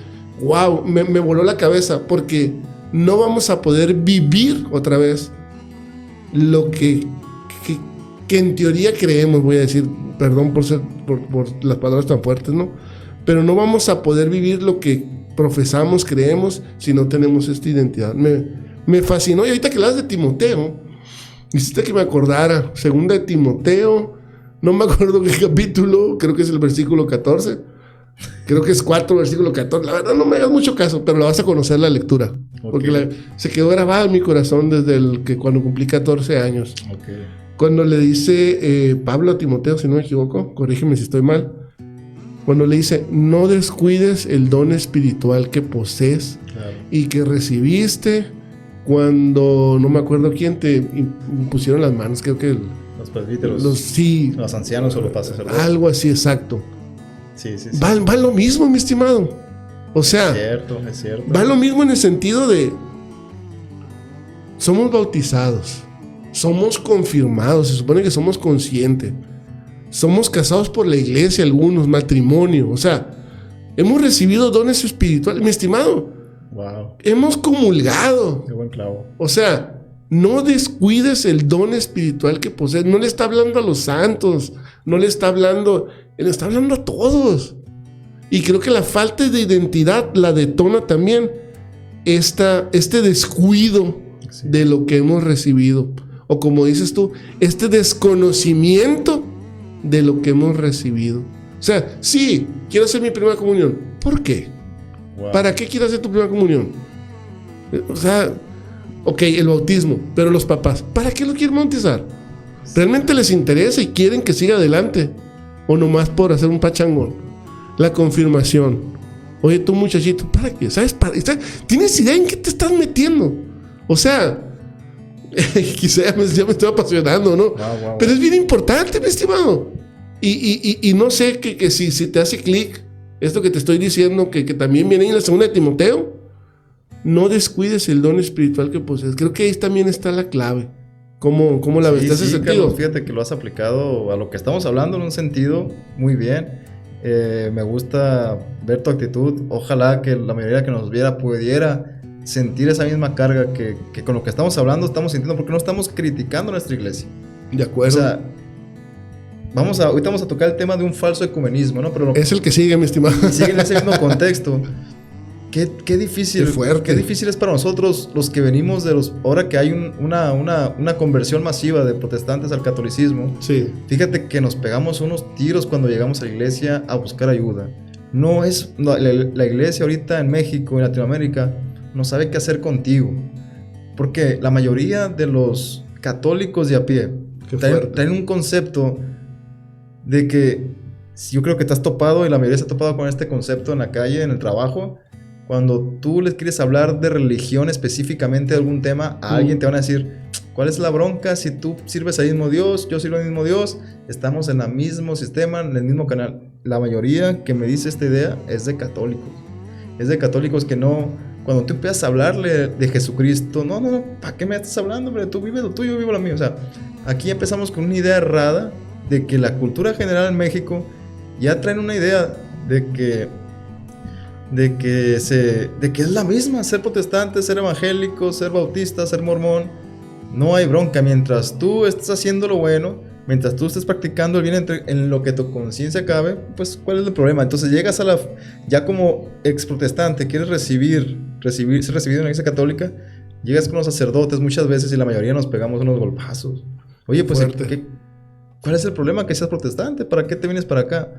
¡Wow! Me voló la cabeza, porque no vamos a poder vivir otra vez lo que en teoría creemos, voy a decir, perdón por las palabras tan fuertes, ¿no? Pero no vamos a poder vivir lo que profesamos, creemos, si no tenemos esta identidad. Me fascinó, y ahorita que hablas de Timoteo, hiciste que me acordara, segunda de Timoteo, no me acuerdo qué capítulo, creo que es el versículo 14, creo que es 4, versículo 14, la verdad no me hagas mucho caso, pero la vas a conocer la lectura, okay, porque se quedó grabada en mi corazón desde cuando cumplí 14 años. Okay. Cuando le dice Pablo a Timoteo, si no me equivoco, corrígeme si estoy mal, cuando le dice, no descuides el don espiritual que posees, claro, y que recibiste cuando, no me acuerdo quién, te impusieron las manos, creo que los presbíteros, sí, los ancianos o los sacerdotes. Algo así, exacto. Sí. Va lo mismo, mi estimado. O sea, es cierto. Va lo mismo en el sentido de somos bautizados, somos confirmados, se supone que somos conscientes, somos casados por la iglesia, algunos, matrimonio, o sea, hemos recibido dones espirituales, mi estimado. Wow. Hemos comulgado. Qué buen clavo. O sea, no descuides el don espiritual que posees. No le está hablando a los santos, no le está hablando, le está hablando a todos. Y creo que la falta de identidad la detona también este descuido, sí, de lo que hemos recibido. O como dices tú, este desconocimiento de lo que hemos recibido. O sea, sí, quiero hacer mi primera comunión. ¿Por qué? Wow. ¿Para qué quieres hacer tu primera comunión? O sea, ok, el bautismo, pero los papás, ¿para qué lo quieren bautizar? ¿Realmente les interesa y quieren que siga adelante? ¿O nomás por hacer un pachangón? La confirmación. Oye, tú muchachito, ¿para qué? ¿Sabes? ¿Tienes idea en qué te estás metiendo? O sea, quizá ya me estoy apasionando, ¿no? Wow. Pero es bien importante, mi estimado. Y no sé que si te hace clic esto que te estoy diciendo, que también viene en la segunda de Timoteo, no descuides el don espiritual que posees. Creo que ahí también está la clave. ¿Cómo la ves? ¿Te hace sentido? Carlos, fíjate que lo has aplicado a lo que estamos hablando en un sentido muy bien. Me gusta ver tu actitud. Ojalá que la mayoría que nos viera pudiera sentir esa misma carga que con lo que estamos hablando estamos sintiendo, porque no estamos criticando nuestra iglesia. De acuerdo. O sea, ahorita vamos a tocar el tema de un falso ecumenismo, ¿no? Pero es el que sigue, mi estimado. Y sigue en ese mismo contexto. Qué difícil. Qué fuerte. Qué difícil es para nosotros, los que venimos ahora que hay una conversión masiva de protestantes al catolicismo. Sí. Fíjate que nos pegamos unos tiros cuando llegamos a la iglesia a buscar ayuda. La iglesia ahorita en México, en Latinoamérica, no sabe qué hacer contigo. Porque la mayoría de los católicos de a pie traen un concepto de que yo creo que te has topado, y la mayoría se ha topado con este concepto en la calle, en el trabajo. Cuando tú les quieres hablar de religión específicamente, de algún tema, a alguien te van a decir, ¿cuál es la bronca? Si tú sirves al mismo Dios, yo sirvo al mismo Dios, estamos en el mismo sistema, en el mismo canal. La mayoría que me dice esta idea es de católicos. Es de católicos que no... Cuando tú empiezas a hablarle de Jesucristo, no, ¿para qué me estás hablando, hombre? Tú vives lo tuyo, yo vivo lo mío. O sea, aquí empezamos con una idea errada de que la cultura general en México ya traen una idea de que es la misma, ser protestante, ser evangélico, ser bautista, ser mormón. No hay bronca, mientras tú estés haciendo lo bueno, mientras tú estés practicando el bien en lo que tu conciencia cabe, pues ¿cuál es el problema? Entonces llegas ya como ex protestante, quieres ser recibido en la iglesia católica, llegas con los sacerdotes muchas veces y la mayoría nos pegamos unos golpazos. Oye, pues ¿cuál es el problema? Que seas protestante, ¿para qué te vienes para acá?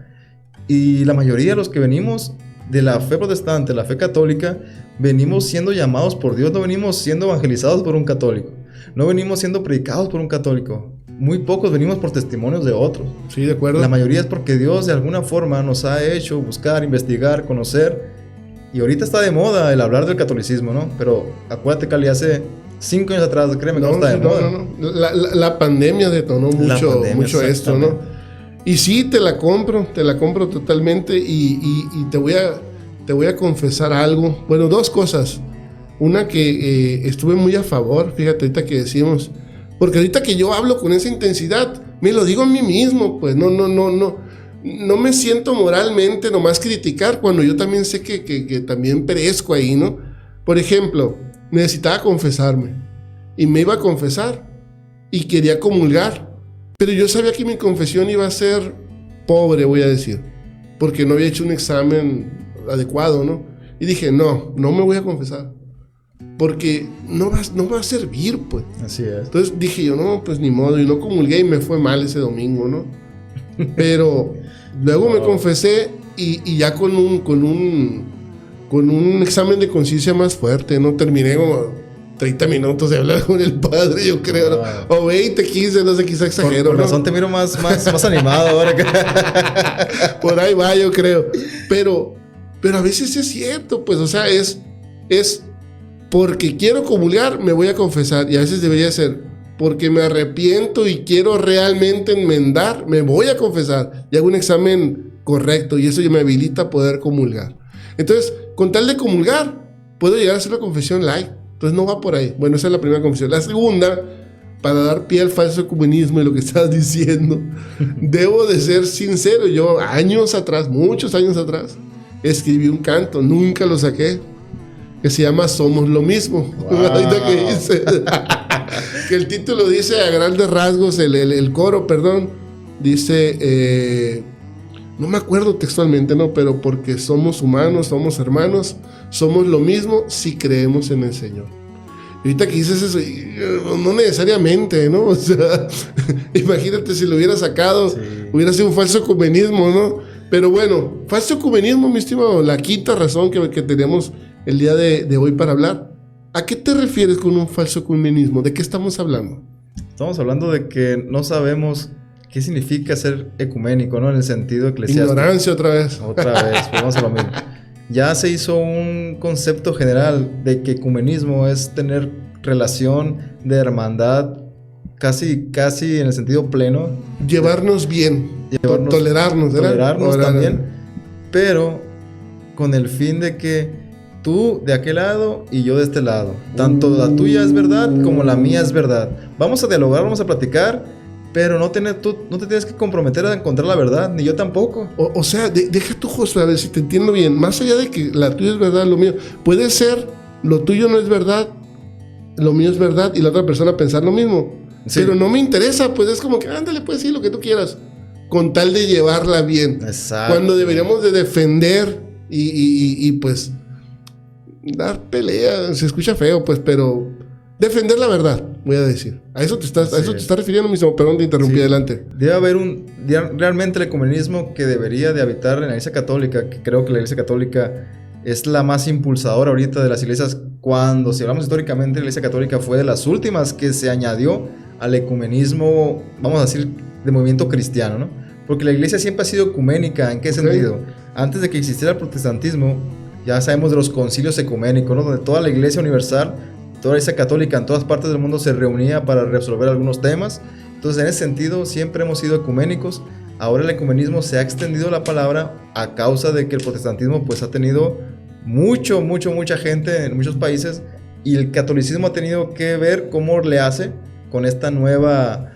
Y la mayoría de los que venimos de la fe protestante, la fe católica, venimos siendo llamados por Dios, no venimos siendo evangelizados por un católico, no venimos siendo predicados por un católico. Muy pocos venimos por testimonios de otros. Sí, de acuerdo. La mayoría es porque Dios de alguna forma nos ha hecho buscar, investigar, conocer. Y ahorita está de moda el hablar del catolicismo, ¿no? Pero acuérdate, Cali, hace 5 años atrás, créeme que no está de moda. No. La pandemia detonó mucho esto, ¿no? Y sí, te la compro totalmente. Y te voy a confesar algo. Bueno, 2 cosas. Una que estuve muy a favor, fíjate, ahorita que decimos... Porque ahorita que yo hablo con esa intensidad, me lo digo a mí mismo, pues no me siento moralmente nomás criticar cuando yo también sé que también perezco ahí, ¿no? Por ejemplo, necesitaba confesarme y me iba a confesar y quería comulgar, pero yo sabía que mi confesión iba a ser pobre, voy a decir, porque no había hecho un examen adecuado, ¿no? Y dije, no me voy a confesar. Porque no va a servir, pues. Así es. Entonces dije yo, no, pues ni modo. Y no comulgué y me fue mal ese domingo, ¿no? Pero luego me confesé y ya con un examen de conciencia más fuerte, ¿no? Terminé como 30 minutos de hablar con el padre, yo creo, ¿no? O 20, 15, no sé, quizá exagero. Por razón te miro más animado ahora que... Por ahí va, yo creo. Pero a veces es cierto, pues, o sea, es porque quiero comulgar, me voy a confesar. Y a veces debería ser porque me arrepiento y quiero realmente enmendar, me voy a confesar y hago un examen correcto. Y eso ya me habilita a poder comulgar. Entonces, con tal de comulgar, puedo llegar a hacer la confesión light. Entonces, no va por ahí. Bueno, esa es la primera confesión. La segunda, para dar pie al falso ecumenismo y lo que estás diciendo, debo de ser sincero. Yo, muchos años atrás, escribí un canto, nunca lo saqué, que se llama Somos lo Mismo. Wow. Que dice que el título dice a grandes rasgos, el coro, perdón, dice, no me acuerdo textualmente, no, pero porque somos humanos, somos hermanos, somos lo mismo si creemos en el Señor. Y ahorita que dices eso, no necesariamente, ¿no? O sea, imagínate si lo hubiera sacado, sí, hubiera sido un falso ecumenismo, ¿no? Pero bueno, falso ecumenismo, mi estimado, la quinta razón que tenemos el día de hoy para hablar. ¿A qué te refieres con un falso ecumenismo? ¿De qué estamos hablando? Estamos hablando de que no sabemos qué significa ser ecuménico, ¿no? En el sentido eclesiástico. Ignorancia otra vez. Otra vez, pues vamos a lo mismo. Ya se hizo un concepto general de que ecumenismo es tener relación de hermandad casi en el sentido pleno. Llevarnos bien. Tolerarnos, ¿verdad? Tolerarnos también, pero con el fin de que tú de aquel lado y yo de este lado. Tanto la tuya es verdad como la mía es verdad. Vamos a dialogar, vamos a platicar, pero tú no te tienes que comprometer a encontrar la verdad, ni yo tampoco. O sea, deja tú, Josué, a ver si te entiendo bien. Más allá de que la tuya es verdad, lo mío. Puede ser, lo tuyo no es verdad, lo mío es verdad, y la otra persona pensar lo mismo. Sí. Pero no me interesa, pues es como que, ándale, pues sí, lo que tú quieras. Con tal de llevarla bien. Exacto. Cuando deberíamos de defender y pues... dar pelea, se escucha feo, pues, pero defender la verdad, voy a decir. A eso te estás refiriendo, mismo. Perdón, te interrumpí, sí. Adelante. Debe haber realmente el ecumenismo que debería de habitar en la Iglesia Católica, que creo que la Iglesia Católica es la más impulsadora ahorita de las iglesias. Si hablamos históricamente, la Iglesia Católica fue de las últimas que se añadió al ecumenismo, vamos a decir, de movimiento cristiano, ¿no? Porque la iglesia siempre ha sido ecuménica. ¿En qué sentido? Antes de que existiera el protestantismo, ya sabemos de los concilios ecuménicos, ¿no? Donde toda la iglesia universal, toda la iglesia católica en todas partes del mundo se reunía para resolver algunos temas. Entonces, en ese sentido, siempre hemos sido ecuménicos. Ahora el ecumenismo se ha extendido la palabra a causa de que el protestantismo pues ha tenido mucha gente en muchos países, y el catolicismo ha tenido que ver cómo le hace con esta nueva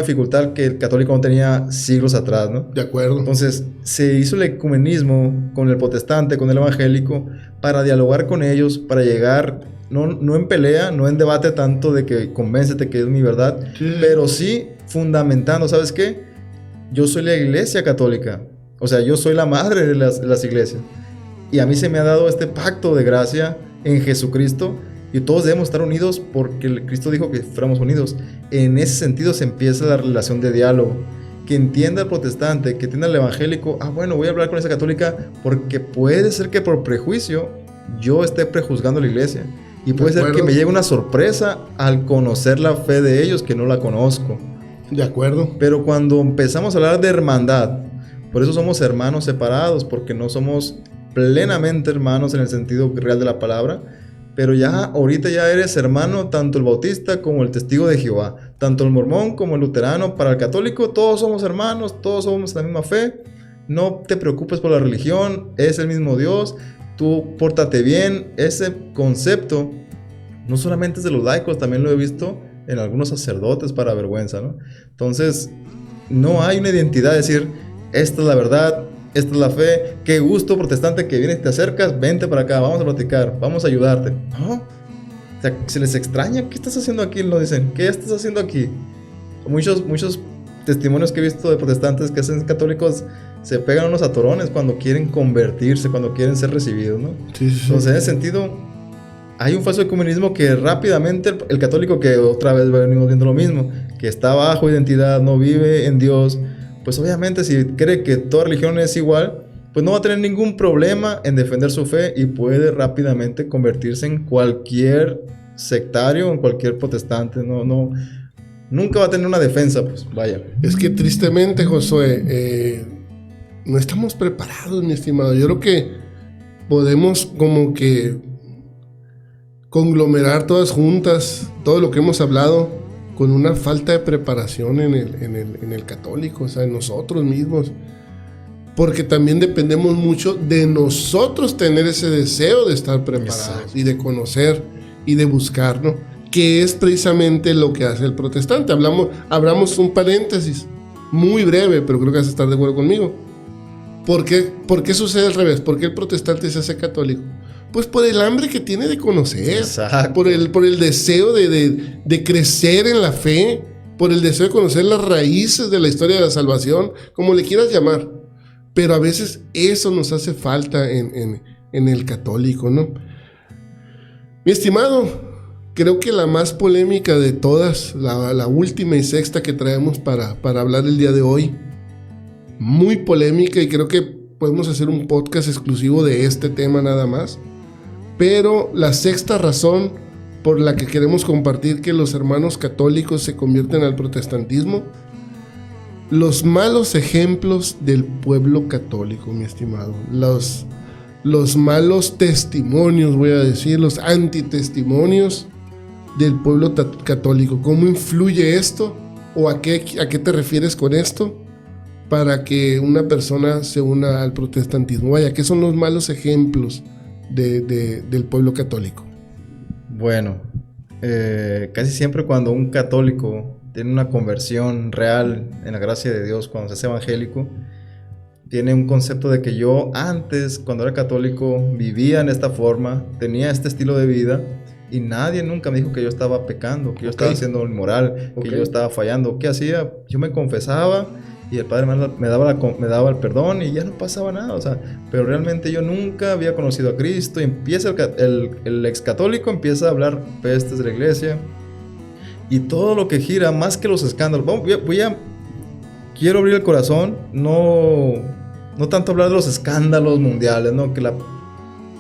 dificultad que el católico no tenía siglos atrás, ¿no? De acuerdo. Entonces se hizo el ecumenismo con el protestante, con el evangélico, para dialogar con ellos, para llegar, no en pelea, no en debate tanto de que convéncete que es mi verdad, sí, pero sí fundamentando, ¿sabes qué? Yo soy la iglesia católica, o sea, yo soy la madre de las iglesias, y a mí se me ha dado este pacto de gracia en Jesucristo, y todos debemos estar unidos porque Cristo dijo que fuéramos unidos. En ese sentido se empieza la relación de diálogo. Que entienda el protestante, que entienda el evangélico, bueno, voy a hablar con esa católica porque puede ser que por prejuicio yo esté prejuzgando a la iglesia. Y puede ser que me llegue una sorpresa al conocer la fe de ellos que no la conozco. De acuerdo. Pero cuando empezamos a hablar de hermandad, por eso somos hermanos separados, porque no somos plenamente hermanos en el sentido real de la palabra. Pero ya ahorita ya eres hermano, tanto el bautista como el testigo de Jehová, tanto el mormón como el luterano. Para el católico todos somos hermanos, todos somos la misma fe. No te preocupes por la religión, es el mismo Dios, tú pórtate bien. Ese concepto no solamente es de los laicos, también lo he visto en algunos sacerdotes para vergüenza, ¿no? Entonces no hay una identidad de decir, esta es la verdad, esta es la fe, qué gusto protestante que vienes y te acercas, vente para acá, vamos a platicar, vamos a ayudarte. No, o sea, se les extraña, ¿qué estás haciendo aquí? Lo dicen, ¿qué estás haciendo aquí? Muchos testimonios que he visto de protestantes que hacen católicos se pegan unos atorones cuando quieren convertirse, cuando quieren ser recibidos, ¿no? Sí. Entonces, en ese sentido, hay un falso ecumenismo que rápidamente el católico, que otra vez venimos viendo lo mismo, que está bajo identidad, no vive en Dios, pues obviamente si cree que toda religión es igual, pues no va a tener ningún problema en defender su fe y puede rápidamente convertirse en cualquier sectario, en cualquier protestante. Nunca va a tener una defensa, pues vaya. Es que tristemente, Josué, no estamos preparados, mi estimado. Yo creo que podemos como que conglomerar todas juntas todo lo que hemos hablado con una falta de preparación en el católico, o sea, en nosotros mismos, porque también dependemos mucho de nosotros tener ese deseo de estar preparados. Exacto. Y de conocer y de buscar, ¿no? Que es precisamente lo que hace el protestante. Abramos un paréntesis muy breve, pero creo que vas a estar de acuerdo conmigo. ¿Por qué sucede al revés? ¿Por qué el protestante se hace católico? Pues por el hambre que tiene de conocer. Exacto. Por el deseo de crecer en la fe, por el deseo de conocer las raíces de la historia de la salvación, como le quieras llamar. Pero a veces eso nos hace falta en el católico, ¿no? Mi estimado, creo que la más polémica de todas, la última y sexta que traemos para hablar el día de hoy, muy polémica, y creo que podemos hacer un podcast exclusivo de este tema nada más. Pero la sexta razón por la que queremos compartir que los hermanos católicos se convierten al protestantismo, los malos ejemplos del pueblo católico, mi estimado. Los malos testimonios, voy a decir, los antitestimonios del pueblo católico. ¿Cómo influye esto? ¿O a qué te refieres con esto? Para que una persona se una al protestantismo. Vaya, ¿qué son los malos ejemplos del pueblo católico? Bueno, casi siempre cuando un católico tiene una conversión real en la gracia de Dios, cuando se hace evangélico, tiene un concepto de que yo antes, cuando era católico, vivía en esta forma, tenía este estilo de vida, y nadie nunca me dijo que yo estaba pecando, que yo estaba siendo inmoral, que yo estaba fallando. ¿Qué hacía? Yo me confesaba y el Padre me daba el perdón y ya no pasaba nada, o sea, pero realmente yo nunca había conocido a Cristo. Y empieza el ex católico empieza a hablar pestes de la iglesia y todo lo que gira, más que los escándalos. Quiero abrir el corazón, no tanto hablar de los escándalos mundiales, ¿no?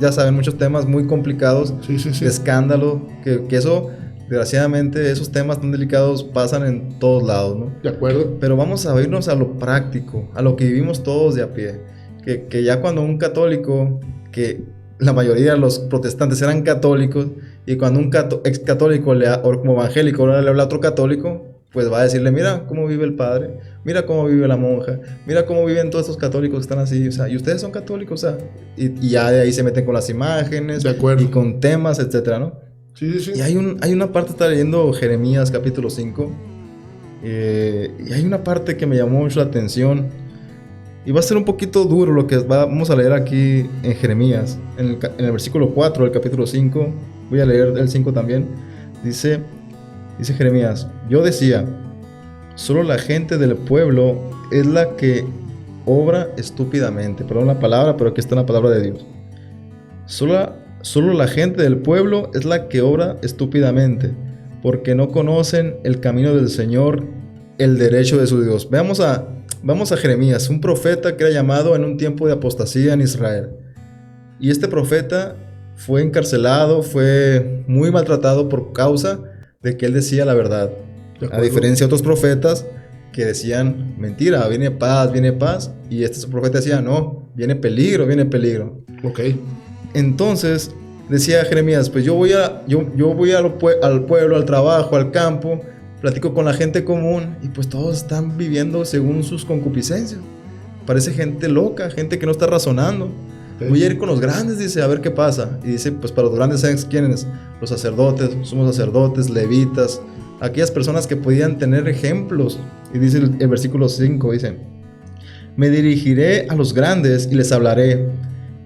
Ya saben, muchos temas muy complicados, sí. De escándalo, que eso desgraciadamente esos temas tan delicados pasan en todos lados, ¿no? De acuerdo. Pero vamos a irnos a lo práctico, a lo que vivimos todos de a pie. Que ya cuando un católico, que la mayoría de los protestantes eran católicos, y cuando un ex católico o como evangélico le habla a otro católico, pues va a decirle, mira cómo vive el padre, mira cómo vive la monja, mira cómo viven todos estos católicos que están así, o sea, y ustedes son católicos, o sea, y ya de ahí se meten con las imágenes, de acuerdo, y con temas, etcétera, ¿no? Sí, sí, sí. Y hay una parte, está leyendo Jeremías capítulo 5, y hay una parte que me llamó mucho la atención, y va a ser un poquito duro lo que vamos a leer aquí en Jeremías, en el versículo 4 del capítulo 5, voy a leer el 5 también, dice Jeremías, yo decía, solo la gente del pueblo es la que obra estúpidamente, perdón la palabra, pero aquí está la palabra de Dios, solo la gente del pueblo es la que obra estúpidamente, porque no conocen el camino del Señor, el derecho de su Dios. Vamos a Jeremías, un profeta que era llamado en un tiempo de apostasía en Israel. Y este profeta fue encarcelado, fue muy maltratado por causa de que él decía la verdad. A diferencia de otros profetas que decían mentira, viene paz. Y este profeta decía, no, viene peligro. Ok. Entonces decía Jeremías, pues yo voy al pueblo, al trabajo, al campo, platico con la gente común y pues todos están viviendo según sus concupiscencias. Parece gente loca, gente que no está razonando. Okay. Voy a ir con los grandes, dice, a ver qué pasa. Y dice, pues para los grandes, ¿sabes quiénes? Los sacerdotes, somos sacerdotes, levitas, aquellas personas que podían tener ejemplos. Y dice el versículo 5, dice, me dirigiré a los grandes y les hablaré.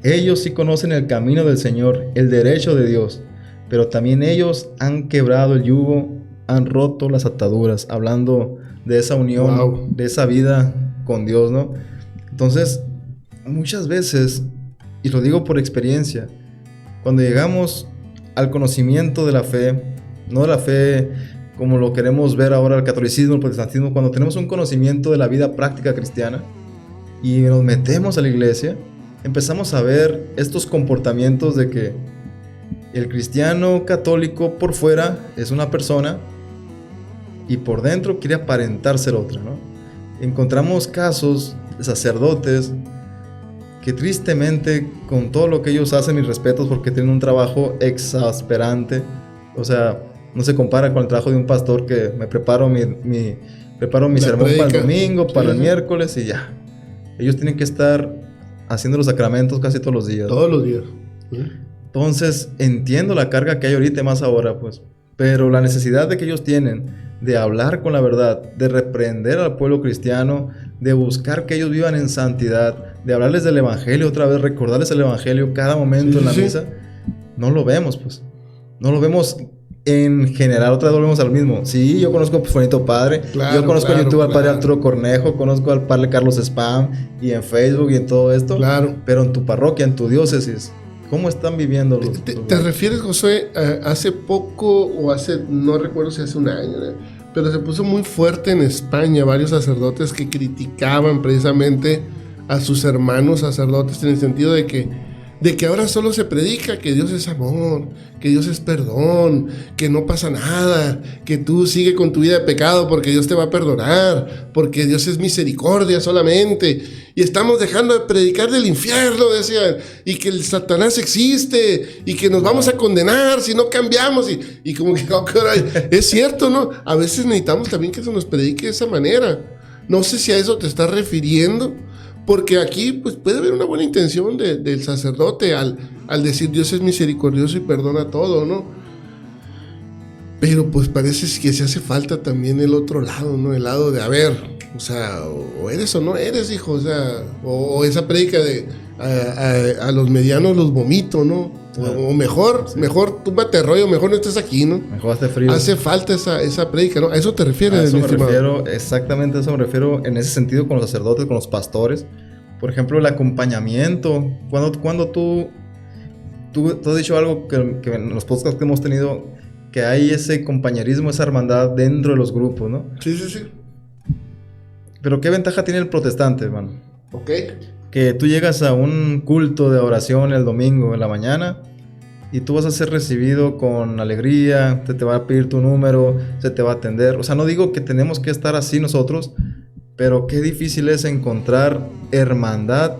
Ellos sí conocen el camino del Señor, el derecho de Dios, pero también ellos han quebrado el yugo, han roto las ataduras, hablando de esa unión, de esa vida con Dios, ¿no? Entonces, muchas veces, y lo digo por experiencia, cuando llegamos al conocimiento de la fe, no de la fe como lo queremos ver ahora el catolicismo, el protestantismo, cuando tenemos un conocimiento de la vida práctica cristiana y nos metemos a la iglesia, empezamos a ver estos comportamientos de que el cristiano católico por fuera es una persona y por dentro quiere aparentar ser otra, ¿no? Encontramos casos de sacerdotes que tristemente, con todo lo que ellos hacen, mis respetos, porque tienen un trabajo exasperante, o sea, no se compara con el trabajo de un pastor que me preparo mi sermón para el domingo, para el miércoles y ya. Ellos tienen que estar haciendo los sacramentos casi todos los días. Todos los días. Entonces, entiendo la carga que hay ahorita más ahora, pues. Pero la necesidad de que ellos tienen de hablar con la verdad, de reprender al pueblo cristiano, de buscar que ellos vivan en santidad, de hablarles del evangelio otra vez, recordarles el evangelio cada momento en la misa, no lo vemos, pues. No lo vemos en general, otra vez volvemos a lo mismo. Sí, yo conozco a Juanito Padre, yo conozco en YouTube al Padre Arturo Cornejo, conozco al Padre Carlos Spam, y en Facebook y en todo esto, pero en tu parroquia, en tu diócesis, ¿cómo están viviendo los... ¿Te refieres, Josué, hace poco, o hace, no recuerdo si hace un año, pero se puso muy fuerte en España varios sacerdotes que criticaban precisamente a sus hermanos sacerdotes en el sentido de que ahora solo se predica que Dios es amor, que Dios es perdón, que no pasa nada, que tú sigue con tu vida de pecado porque Dios te va a perdonar, porque Dios es misericordia solamente, y estamos dejando de predicar del infierno, decían, y que el Satanás existe, y que nos vamos a condenar si no cambiamos, y como que es cierto, ¿no? A veces necesitamos también que se nos predique de esa manera. No sé si a eso te estás refiriendo, porque aquí pues puede haber una buena intención del sacerdote al decir Dios es misericordioso y perdona todo, ¿no? Pero pues parece que se hace falta también el otro lado, ¿no? El lado de, a ver, o sea, o eres o no eres, hijo, o sea, o esa prédica de a los medianos los vomito, ¿no? O mejor túmbate rollo, mejor no estés aquí, ¿no? Mejor hace frío. Hace falta esa prédica, ¿no? ¿A eso te refieres? A eso me refiero, exactamente a eso me refiero en ese sentido con los sacerdotes, con los pastores. Por ejemplo, el acompañamiento. Cuando tú has dicho algo que en los podcasts que hemos tenido, que hay ese compañerismo, esa hermandad dentro de los grupos, ¿no? Sí, sí, sí. Pero ¿qué ventaja tiene el protestante, hermano? Ok. Que tú llegas a un culto de oración el domingo en la mañana y tú vas a ser recibido con alegría, te va a pedir tu número, se te va a atender. O sea, no digo que tenemos que estar así nosotros, pero qué difícil es encontrar hermandad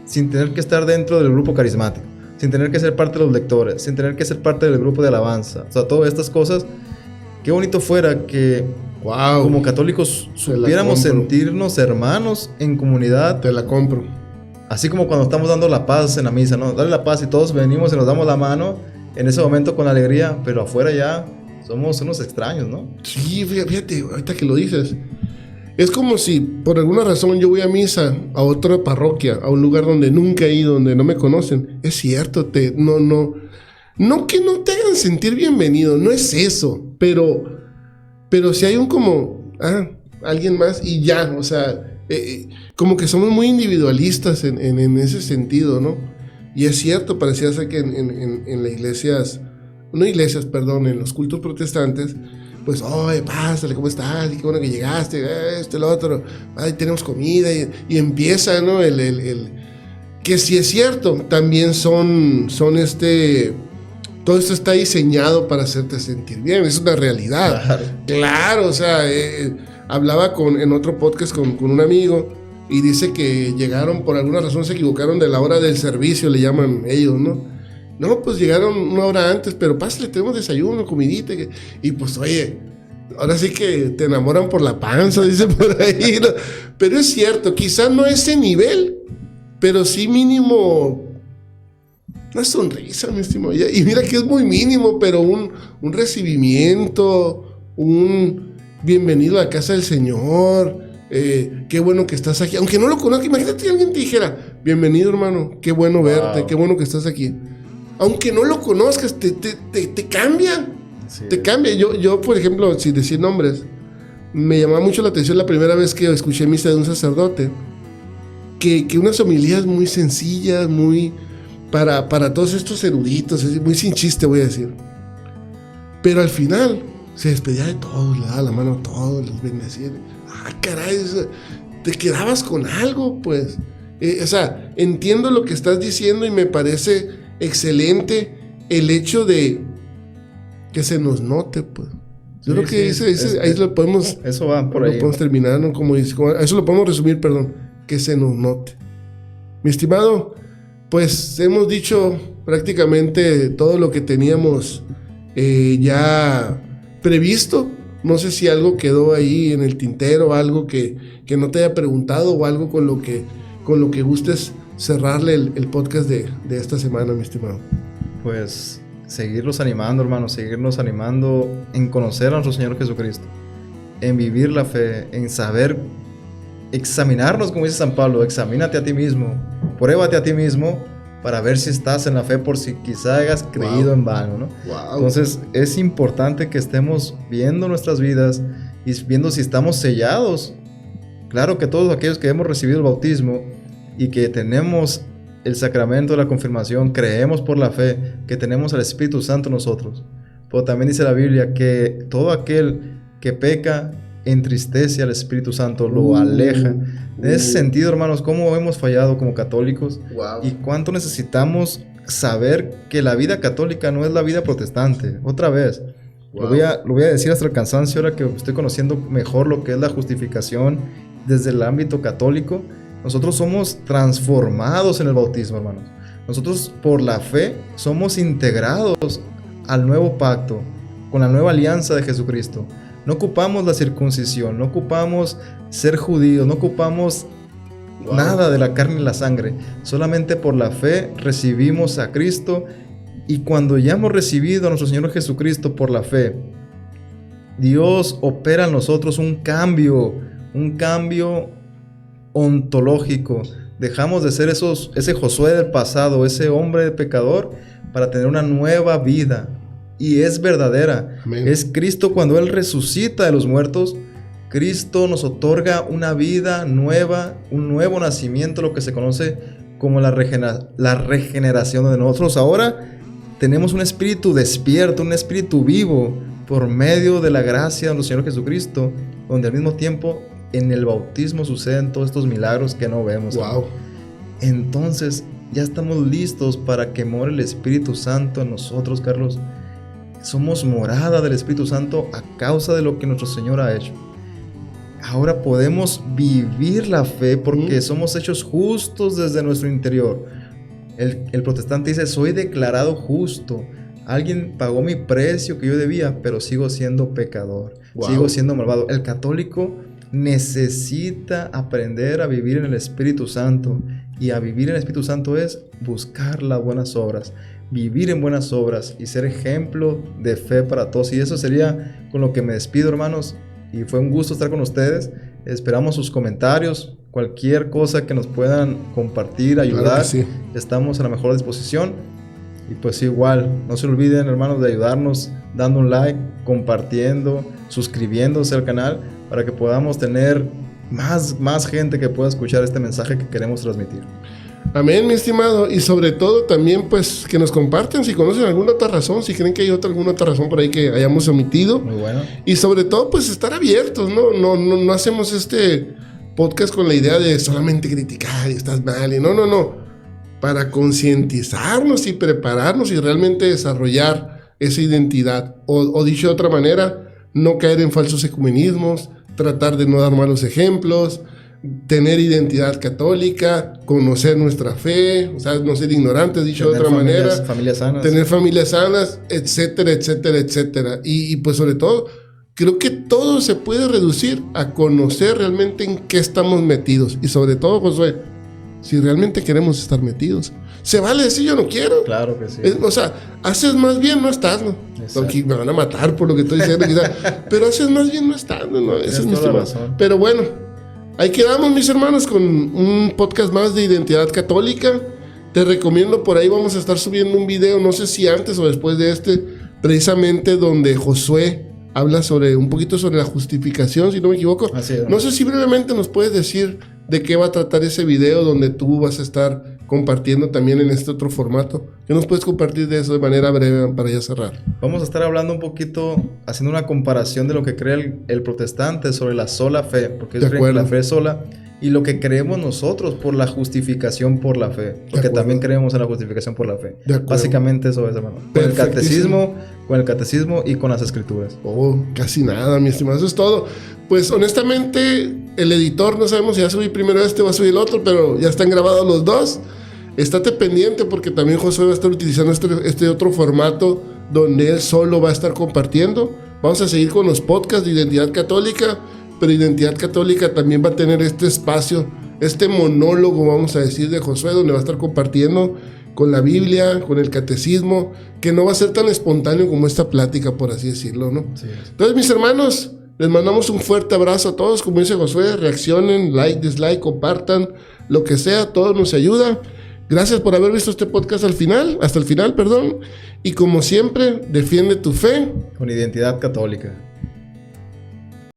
sin tener que estar dentro del grupo carismático, sin tener que ser parte de los lectores, sin tener que ser parte del grupo de alabanza. O sea, todas estas cosas, qué bonito fuera que como católicos supiéramos sentirnos hermanos en comunidad. Te la compro. Así como cuando estamos dando la paz en la misa, ¿no? Dale la paz y todos venimos y nos damos la mano en ese momento con alegría, pero afuera ya somos unos extraños, ¿no? Sí, fíjate, ahorita que lo dices. Es como si por alguna razón yo voy a misa a otra parroquia, a un lugar donde nunca he ido, donde no me conocen. Es cierto, no que no te hagan sentir bienvenido, no es eso, pero si hay un como, alguien más y ya, o sea, como que somos muy individualistas en ese sentido, ¿no? Y es cierto, parecía ser que en las iglesias, en los cultos protestantes, pues, oye, pásale, ¿cómo estás? Y qué bueno que llegaste, esto, lo otro, ay, tenemos comida, y empieza, ¿no? Que si es cierto, también todo esto está diseñado para hacerte sentir bien, es una realidad. Claro, o sea, hablaba en otro podcast con un amigo y dice que llegaron, por alguna razón se equivocaron de la hora del servicio, le llaman ellos, ¿no? No, pues llegaron una hora antes, pero pásale, tenemos desayuno, comidita. Y pues, oye, ahora sí que te enamoran por la panza, dice por ahí, ¿no? Pero es cierto, quizás no a ese nivel, pero sí mínimo una sonrisa, mi estimado. Y mira que es muy mínimo, pero un recibimiento, un bienvenido a la casa del Señor, qué bueno que estás aquí. Aunque no lo conozca, imagínate que alguien te dijera, bienvenido hermano, qué bueno verte, qué bueno que estás aquí. Aunque no lo conozcas, te cambia. Sí, te cambia. Yo, por ejemplo, sin decir nombres, me llamaba mucho la atención la primera vez que escuché misa de un sacerdote, que unas homilías muy sencillas, muy para todos estos eruditos, muy sin chiste voy a decir. Pero al final se despedía de todos, le daba la mano a todos, los bendecía. Caray, te quedabas con algo, pues. O sea, entiendo lo que estás diciendo y me parece excelente el hecho de que se nos note, pues. Yo creo que ahí lo podemos. Eso va por ahí. Lo podemos terminar, ¿no? Eso lo podemos resumir, perdón. Que se nos note. Mi estimado, pues hemos dicho prácticamente todo lo que teníamos ya previsto. No sé si algo quedó ahí en el tintero, algo que no te haya preguntado o algo con lo que gustes cerrarle el podcast de esta semana, mi estimado. Pues seguirlos animando, hermanos, seguirnos animando en conocer a nuestro Señor Jesucristo, en vivir la fe, en saber examinarnos, como dice San Pablo, examínate a ti mismo, pruébate a ti mismo para ver si estás en la fe, por si quizá hayas creído en vano, ¿no? Entonces es importante que estemos viendo nuestras vidas y viendo si estamos sellados. Claro que todos aquellos que hemos recibido el bautismo y que tenemos el sacramento de la confirmación, creemos por la fe que tenemos al Espíritu Santo en nosotros. Pero también dice la Biblia que todo aquel que peca entristece al Espíritu Santo, lo aleja. En ese sentido, hermanos, ¿cómo hemos fallado como católicos? Y cuánto necesitamos saber que la vida católica no es la vida protestante. Otra vez, lo voy a decir hasta el cansancio ahora que estoy conociendo mejor lo que es la justificación desde el ámbito católico. Nosotros somos transformados en el bautismo, hermanos. Nosotros por la fe somos integrados al nuevo pacto, con la nueva alianza de Jesucristo. No ocupamos la circuncisión, no ocupamos ser judíos, no ocupamos nada de la carne y la sangre. Solamente por la fe recibimos a Cristo, y cuando ya hemos recibido a nuestro Señor Jesucristo por la fe, Dios opera en nosotros un cambio ontológico. Dejamos de ser ese Josué del pasado, ese hombre pecador, para tener una nueva vida. Y es verdadera. Amén. Es Cristo cuando Él resucita de los muertos. Cristo nos otorga una vida nueva, un nuevo nacimiento, lo que se conoce como la regeneración de nosotros. Ahora tenemos un espíritu despierto, un espíritu vivo, por medio de la gracia de nuestro Señor Jesucristo, donde al mismo tiempo en el bautismo suceden todos estos milagros que no vemos. Wow. Entonces, ya estamos listos para que more el Espíritu Santo en nosotros, Carlos. Somos morada del Espíritu Santo a causa de lo que nuestro Señor ha hecho. Ahora podemos vivir la fe porque somos hechos justos desde nuestro interior. El protestante dice, soy declarado justo. Alguien pagó mi precio que yo debía, pero sigo siendo pecador. Wow. Sigo siendo malvado. El católico necesita aprender a vivir en el Espíritu Santo. Y a vivir en el Espíritu Santo es buscar las buenas obras, vivir en buenas obras y ser ejemplo de fe para todos. Y eso sería con lo que me despido, hermanos. Y fue un gusto estar con ustedes. Esperamos sus comentarios, cualquier cosa que nos puedan compartir, ayudar. Claro que sí. Estamos a la mejor disposición. Y pues igual, no se olviden, hermanos, de ayudarnos dando un like, compartiendo, suscribiéndose al canal para que podamos tener más gente que pueda escuchar este mensaje que queremos transmitir. Amén, mi estimado. Y sobre todo también, pues, que nos compartan si conocen alguna otra razón, si creen que hay alguna otra razón por ahí que hayamos omitido. Muy bueno. Y sobre todo, pues, estar abiertos, ¿no? No hacemos este podcast con la idea de solamente criticar y estás mal. Y no. Para concientizarnos y prepararnos y realmente desarrollar esa identidad. O dicho de otra manera, no caer en falsos ecumenismos, tratar de no dar malos ejemplos, tener identidad católica, conocer nuestra fe, o sea, no ser ignorantes, dicho de otra manera, familias sanas. Tener familias sanas, etcétera, etcétera, etcétera. Y pues sobre todo, creo que todo se puede reducir a conocer realmente en qué estamos metidos. Y sobre todo, Josué, si realmente queremos estar metidos. Se vale decir yo no quiero. Claro que sí. O sea, haces más bien no estando. Aunque me van a matar por lo que estoy diciendo, quizá, pero haces más bien no estando, ¿no? Esa es mi razón. Pero bueno, ahí quedamos, mis hermanos, con un podcast más de Identidad Católica. Te recomiendo, por ahí vamos a estar subiendo un video, no sé si antes o después de este, precisamente donde Josué habla un poquito sobre la justificación, si no me equivoco. Así es. No sé si brevemente nos puedes decir de qué va a tratar ese video donde tú vas a estar compartiendo también en este otro formato. ¿Qué nos puedes compartir de eso de manera breve para ya cerrar? Vamos a estar hablando un poquito, haciendo una comparación de lo que cree el protestante sobre la sola fe, porque ellos creen que la fe es sola, y lo que creemos nosotros por la justificación por la fe, porque también creemos en la justificación por la fe. Básicamente eso es, hermano. Con el catecismo y con las escrituras. Oh, casi nada, mi estimado, eso es todo. Pues honestamente, el editor no sabemos si ya subí primero este o va a subir el otro, pero ya están grabados los dos. Estate pendiente porque también Josué va a estar utilizando este otro formato donde él solo va a estar compartiendo. Vamos a seguir con los podcasts de Identidad Católica, pero Identidad Católica también va a tener este espacio, este monólogo, vamos a decir, de Josué, donde va a estar compartiendo con la Biblia, con el catecismo, que no va a ser tan espontáneo como esta plática, por así decirlo, ¿no? Sí. Entonces, mis hermanos, les mandamos un fuerte abrazo a todos, como dice Josué, reaccionen, like, dislike, compartan, lo que sea, todo nos ayuda. Gracias por haber visto este podcast hasta el final, y como siempre, defiende tu fe con Identidad Católica.